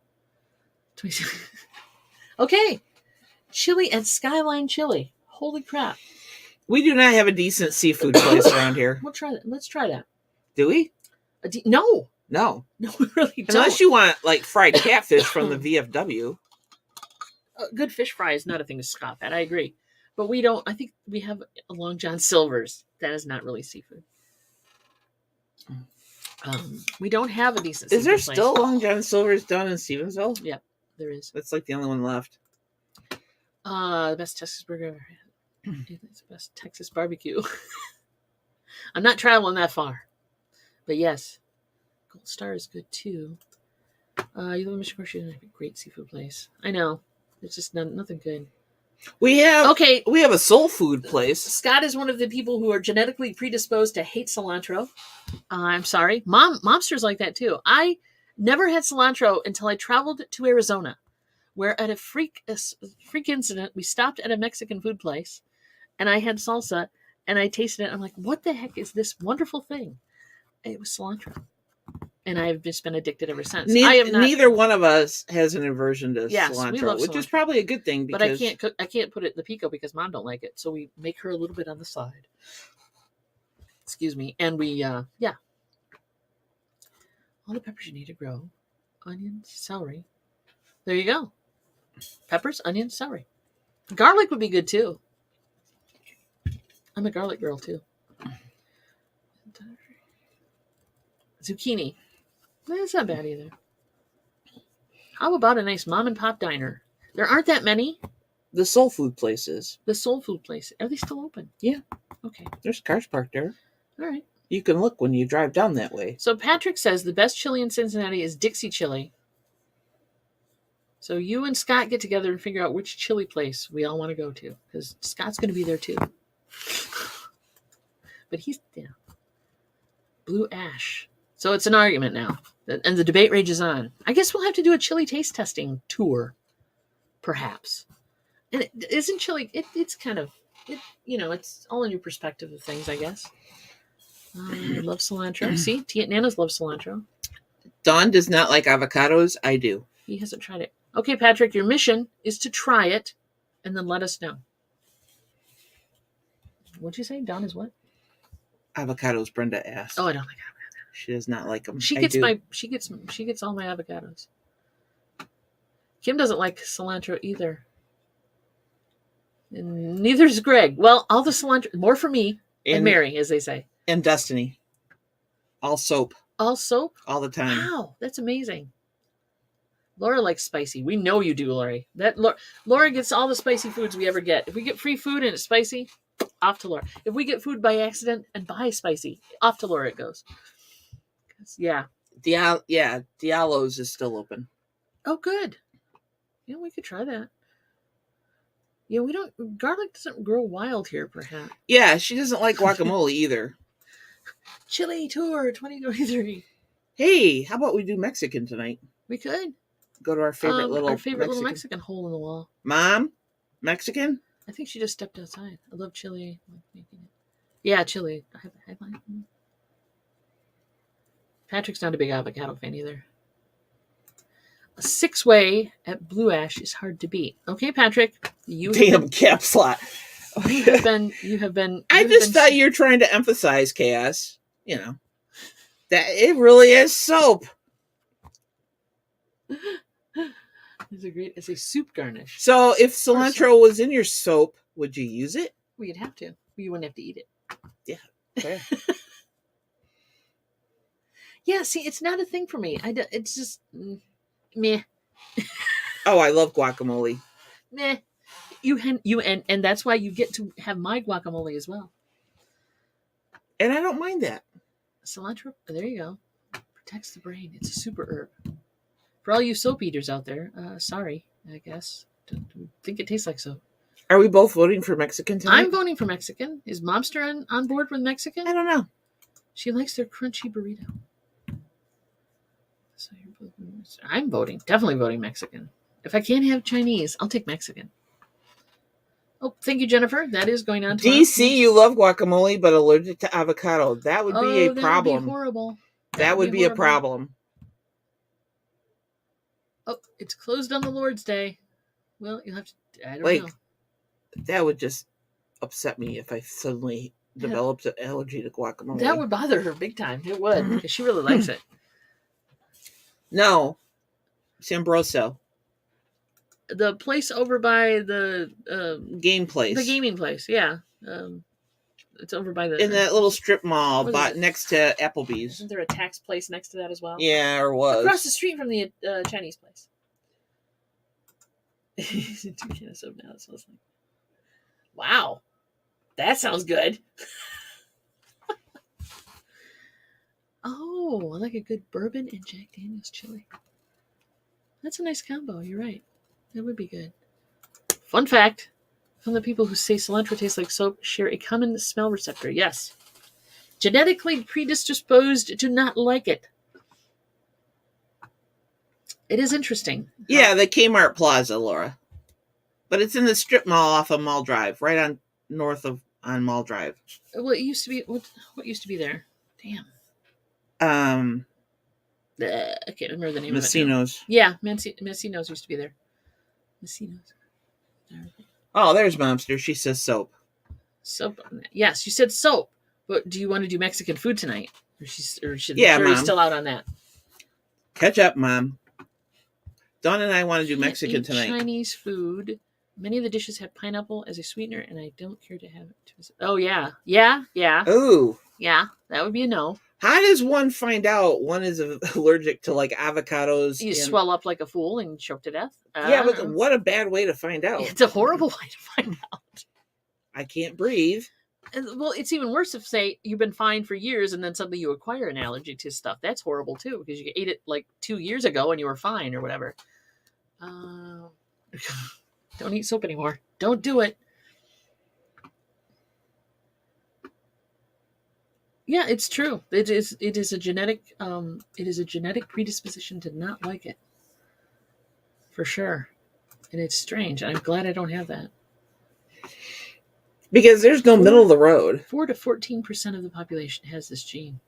Okay. Chili at Skyline Chili. Holy crap. We do not have a decent seafood place around here. We'll try that. Let's try that. Do we? No. No. No, we really don't. Unless you want like fried catfish from the VFW. Good fish fry is not a thing to scoff at. I agree. But we don't. I think we have a Long John Silver's. That is not really seafood. We don't have a decent seafood Is there place. still Long John Silver's down in Stevensville? Yep, there is. That's like the only one left. The best Texas burger ever had. It's the best Texas barbecue. I'm not traveling that far. But yes, Gold Star is good too. You live in Michigan, you have a great seafood place. I know. It's just nothing good. We have a soul food place. Scott is one of the people who are genetically predisposed to hate cilantro. I'm sorry. Momsters like that too. I never had cilantro until I traveled to Arizona, where at a freak incident, we stopped at a Mexican food place and I had salsa and I tasted it. I'm like, what the heck is this wonderful thing? It was cilantro. And I've just been addicted ever since. Neither one of us has an aversion to cilantro, we love which cilantro. is probably a good thing. Because... But I can't put it in the pico because Mom don't like it. So we make her a little bit on the side. Excuse me. And we, all the peppers you need to grow. Onions, celery. There you go. Peppers, onions, celery. Garlic would be good too. I'm a garlic girl too. Zucchini. That's not bad either. How about a nice mom and pop diner? There aren't that many. The soul food places. The soul food place. Are they still open? Yeah. Okay. There's cars parked there. All right. You can look when you drive down that way. So Patrick says the best chili in Cincinnati is Dixie Chili. So you and Scott get together and figure out which chili place we all want to go to. Because Scott's going to be there too. But he's, Blue Ash. So it's an argument now. And the debate rages on. I guess we'll have to do a chili taste testing tour, perhaps. And isn't chili, it's kind of, it's all in your perspective of things, I guess. I love cilantro. See, Nana's love cilantro. Dawn does not like avocados. I do. He hasn't tried it. Okay, Patrick, your mission is to try it and then let us know. What'd you say? Dawn is what? Avocados, Brenda asked. Oh, I don't like avocados. She does not like them. She gets all my avocados. Kim doesn't like cilantro either. And neither does Greg. Well, all the cilantro, more for me and Mary, as they say. And Destiny. All soap. All soap? All the time. Wow, that's amazing. Laura likes spicy. We know you do, Lori. Laura gets all the spicy foods we ever get. If we get free food and it's spicy, off to Laura. If we get food by accident and buy spicy, off to Laura it goes. Yeah. Diallo's is still open. Oh, good. Yeah, we could try that. Yeah, garlic doesn't grow wild here, perhaps. Yeah, she doesn't like guacamole either. Chili Tour 2023. Hey, how about we do Mexican tonight? We could. Go to our favorite little Mexican hole in the wall. Mom? Mexican? I think she just stepped outside. I love chili. Yeah, chili. I have a headline. Patrick's not a big avocado fan either. A 6-way at Blue Ash is hard to beat. Okay, Patrick. Caps lock. You have been. I just thought you were trying to emphasize, Chaos. That it really is soap. It's a soup garnish. So if cilantro was in your soap, would you use it? Well, you'd have to. You wouldn't have to eat it. Yeah. Okay. Yeah. See, it's not a thing for me. It's just meh. Oh, I love guacamole. Meh. And that's why you get to have my guacamole as well. And I don't mind that. Cilantro, there you go. Protects the brain. It's a super herb. For all you soap eaters out there, sorry, I guess. Don't think it tastes like soap. Are we both voting for Mexican tonight? I'm voting for Mexican. Is Momster on board with Mexican? I don't know. She likes their crunchy burrito. So I'm definitely voting Mexican. If I can't have Chinese, I'll take Mexican. Oh, thank you, Jennifer. That is going on tomorrow. DC, you love guacamole, but allergic to avocado. That would be a problem. That would be horrible. That would be a problem. Oh, it's closed on the Lord's Day. Well, you'll have to. I don't know. That would just upset me if I suddenly developed an allergy to guacamole. That would bother her big time. It would, because she really likes it. No, Sambroso. The place over by the game place. The gaming place, yeah. It's over by the in that little strip mall, next to Applebee's. Isn't there a tax place next to that as well? Yeah, there was across the street from the Chinese place. Two cans of now. It smells like. Wow, that sounds good. Oh, I like a good bourbon and Jack Daniel's chili. That's a nice combo. You're right. That would be good. Fun fact. Some of the people who say cilantro tastes like soap share a common smell receptor. Yes. Genetically predisposed to not like it. It is interesting. Yeah, the Kmart Plaza, Laura. But it's in the strip mall off of Mall Drive, right on Mall Drive. Well, it used to be, what used to be there? Damn. I can't remember the name Messino's. of it. Yeah, Messino's used to be there. Messino's. Oh, there's Momster. She says soap. Soap. Yes, you said soap. But do you want to do Mexican food tonight? Or should yeah, Mom. Mom. Still out on that? Catch up, Mom. Dawn and I want to do Mexican tonight. Chinese food. Many of the dishes have pineapple as a sweetener, and I don't care to have it. Oh, yeah. Yeah. Ooh. Yeah, that would be a no. How does one find out one is allergic to like avocados? You swell up like a fool and choke to death. Yeah, but what a bad way to find out. It's a horrible way to find out. I can't breathe. Well, it's even worse if, say, you've been fine for years and then suddenly you acquire an allergy to stuff. That's horrible, too, because you ate it like 2 years ago and you were fine or whatever. Don't eat soap anymore. Don't do it. Yeah, it's true. It is a genetic predisposition to not like it. For sure. And it's strange. I'm glad I don't have that. Because there's no middle of the road. 4 to 14% of the population has this gene.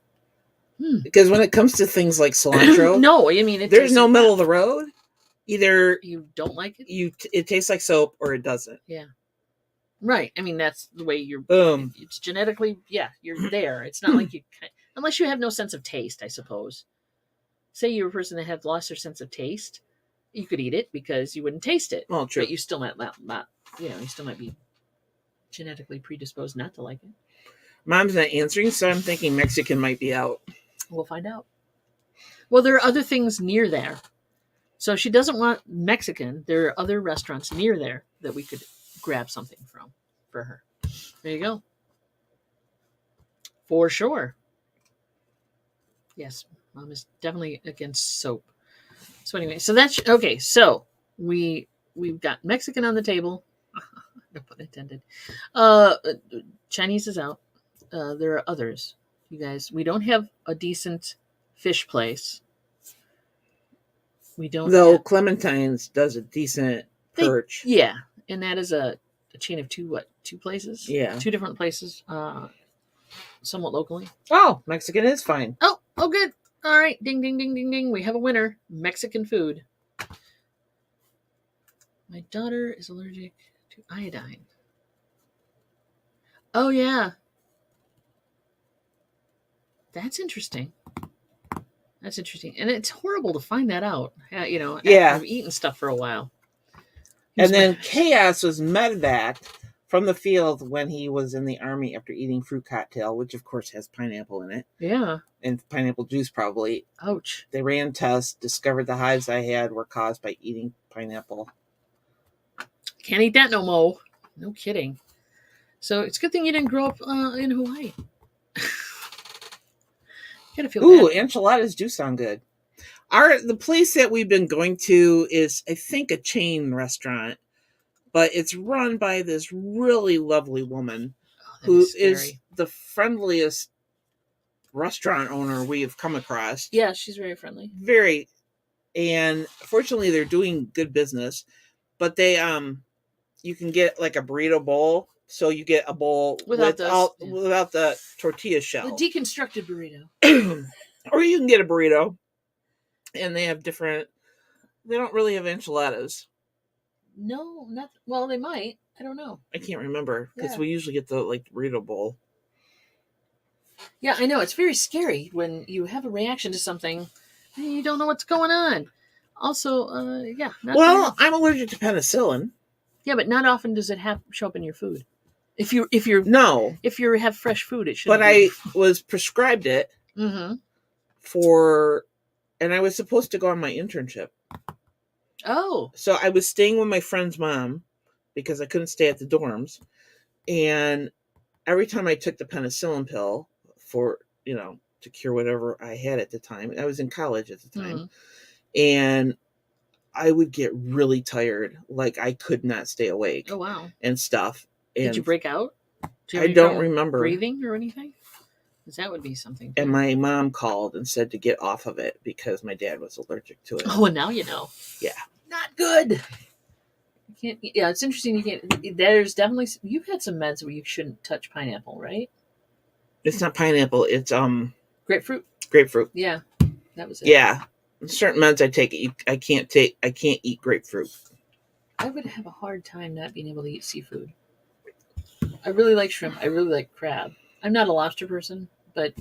Because when it comes to things like cilantro, no, I mean there's no middle of the road. Either you don't like it, it tastes like soap, or it doesn't. Yeah, right. I mean that's the way you're. Boom. It's genetically, you're there. It's not like you, unless you have no sense of taste, I suppose. Say you're a person that had lost their sense of taste, you could eat it because you wouldn't taste it. Well, true. But you still might not. You still might be genetically predisposed not to like it. Mom's not answering, so I'm thinking Mexican might be out. We'll find out. Well, there are other things near there. So if she doesn't want Mexican, there are other restaurants near there that we could grab something from for her. There you go. For sure. Yes, Mom is definitely against soap. So anyway, so that's okay. So we've got Mexican on the table. No pun intended. Chinese is out. There are others. You guys, we don't have a decent fish place. We don't. Though Clementine's does a decent perch. Yeah, and that is a chain of two places? Yeah. 2 different places, somewhat locally. Oh, Mexican is fine. Oh, good. All right. Ding, ding, ding, ding, ding. We have a winner. Mexican food. My daughter is allergic to iodine. Oh, yeah. That's interesting. And it's horrible to find that out, after I've eaten stuff for a while. And then Chaos was medevaced from the field when he was in the army after eating fruit cocktail, which of course has pineapple in it. Yeah. And pineapple juice probably. Ouch. They ran tests, discovered the hives I had were caused by eating pineapple. Can't eat that no more. No kidding. So it's a good thing you didn't grow up in Hawaii. Gotta feel Ooh, bad. enchiladas do sound good. The place that we've been going to is, I think, a chain restaurant, but it's run by this really lovely woman who is the friendliest restaurant owner we have come across. Yeah, she's very friendly. Very. And fortunately, they're doing good business, but they you can get like a burrito bowl. So you get a bowl without the tortilla shell. The deconstructed burrito. Or you can get a burrito. And they have they don't really have enchiladas. No, not, well, they might. I don't know. I can't remember because we usually get the burrito bowl. Yeah, I know. It's very scary when you have a reaction to something and you don't know what's going on. Also, I'm allergic to penicillin. Yeah, but not often does it show up in your food. If you have fresh food, it should. But I was prescribed it and I was supposed to go on my internship. Oh. So I was staying with my friend's mom because I couldn't stay at the dorms. And every time I took the penicillin pill for, to cure whatever I had at the time, I was in college at the time. And I would get really tired. Like I could not stay awake. Oh, wow. And stuff. And did you break out? I don't remember. Breathing or anything? Because that would be something. And my mom called and said to get off of it because my dad was allergic to it. Oh, and now you know. Yeah. Not good. You can't. Yeah, it's interesting. You can't. There's definitely. You've had some meds where you shouldn't touch pineapple, right? It's not pineapple. It's grapefruit. Grapefruit. Yeah, that was it. Yeah, certain meds I take. I can't eat grapefruit. I would have a hard time not being able to eat seafood. I really like shrimp. I really like crab. I'm not a lobster person, but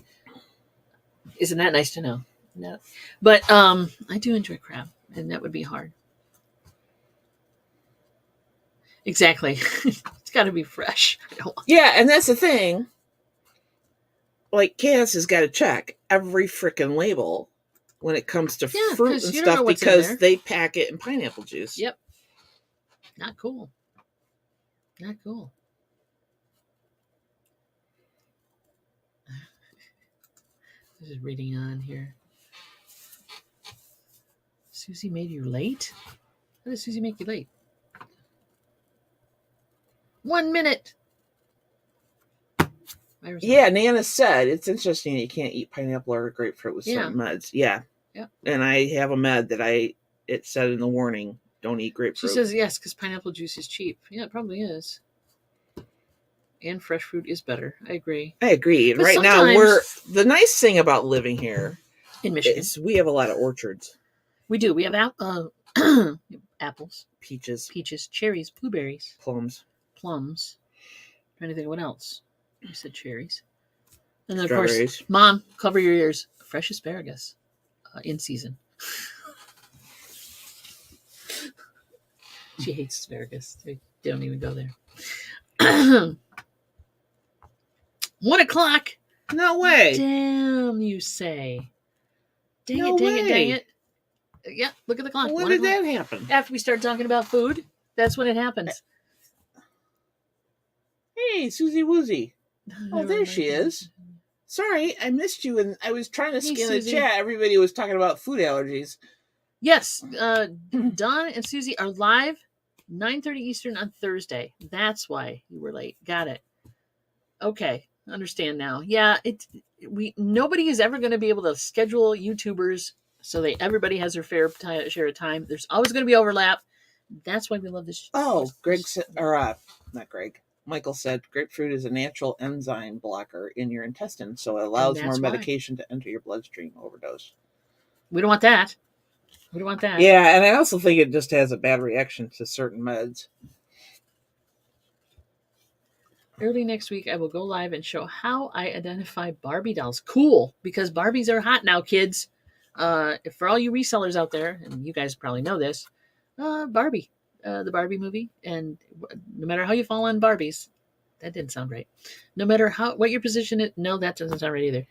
isn't that nice to know? No, but I do enjoy crab, and that would be hard. Exactly. It's got to be fresh. Yeah, and that's the thing. Like, Cass has got to check every freaking label when it comes to fruit and stuff because they pack it in pineapple juice. Yep. Not cool. Not cool. This is reading on here. Susie made you late? How did Susie make you late? 1 minute. Yeah, Nana said it's interesting that you can't eat pineapple or grapefruit with certain meds. Yeah. Yeah. And I have a med that it said in the warning, don't eat grapefruit. She says yes, because pineapple juice is cheap. Yeah, it probably is. And fresh fruit is better. I agree. And right now, the nice thing about living here in Michigan is we have a lot of orchards. We do. We have apples, peaches, cherries, blueberries, plums. I'm trying to think of what else. You said cherries. And then, of course, Mom, cover your ears. Fresh asparagus in season. She hates asparagus. They don't even go there. 1 o'clock. No way. Damn, you say. Dang it. Yeah, look at the clock. When did that happen? After we start talking about food, that's when it happens. Hey, Susie Woozy. Oh, there she is. Sorry, I missed you, and I was trying to scan the chat. Everybody was talking about food allergies. Yes, Don and Susie are live 9:30 Eastern on Thursday. That's why you were late. Got it. Okay, understand now. Yeah, nobody is ever going to be able to schedule YouTubers so everybody has their fair share of time. There's always going to be overlap. That's why we love this. Oh, not Greg. Michael said grapefruit is a natural enzyme blocker in your intestine, so it allows more medication to enter your bloodstream. Overdose. We don't want that. Yeah, and I also think it just has a bad reaction to certain meds. Early next week, I will go live and show how I identify Barbie dolls. Cool, because Barbies are hot now, kids. For all you resellers out there, and you guys probably know this, Barbie. The Barbie movie, and no matter how you fall on Barbies, that didn't sound right. No matter what your position is, no, that doesn't sound right either.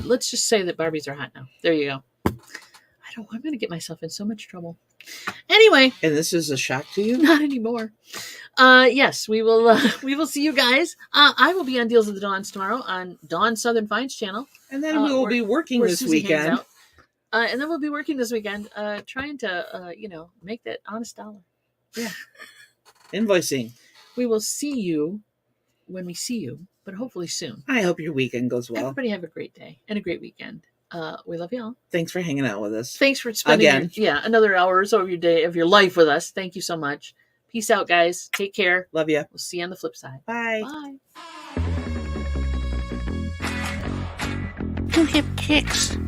Let's just say that Barbies are hot now. There you go. I'm going to get myself in so much trouble. Anyway, and this is a shock to you? Not anymore. Yes, we will. We will see you guys. I will be on Deals of the Dawns tomorrow on Dawn Southern Finds channel, and then we will be working this weekend. And then we'll be working this weekend, trying to make that honest dollar. Yeah. Invoicing. We will see you when we see you, but hopefully soon. I hope your weekend goes well. Everybody have a great day and a great weekend. We love y'all. Thanks for hanging out with us. Thanks for spending another hour or so of your day, of your life with us. Thank you so much. Peace out, guys. Take care. Love you. We'll see you on the flip side. Bye. Bye. You hip kicks.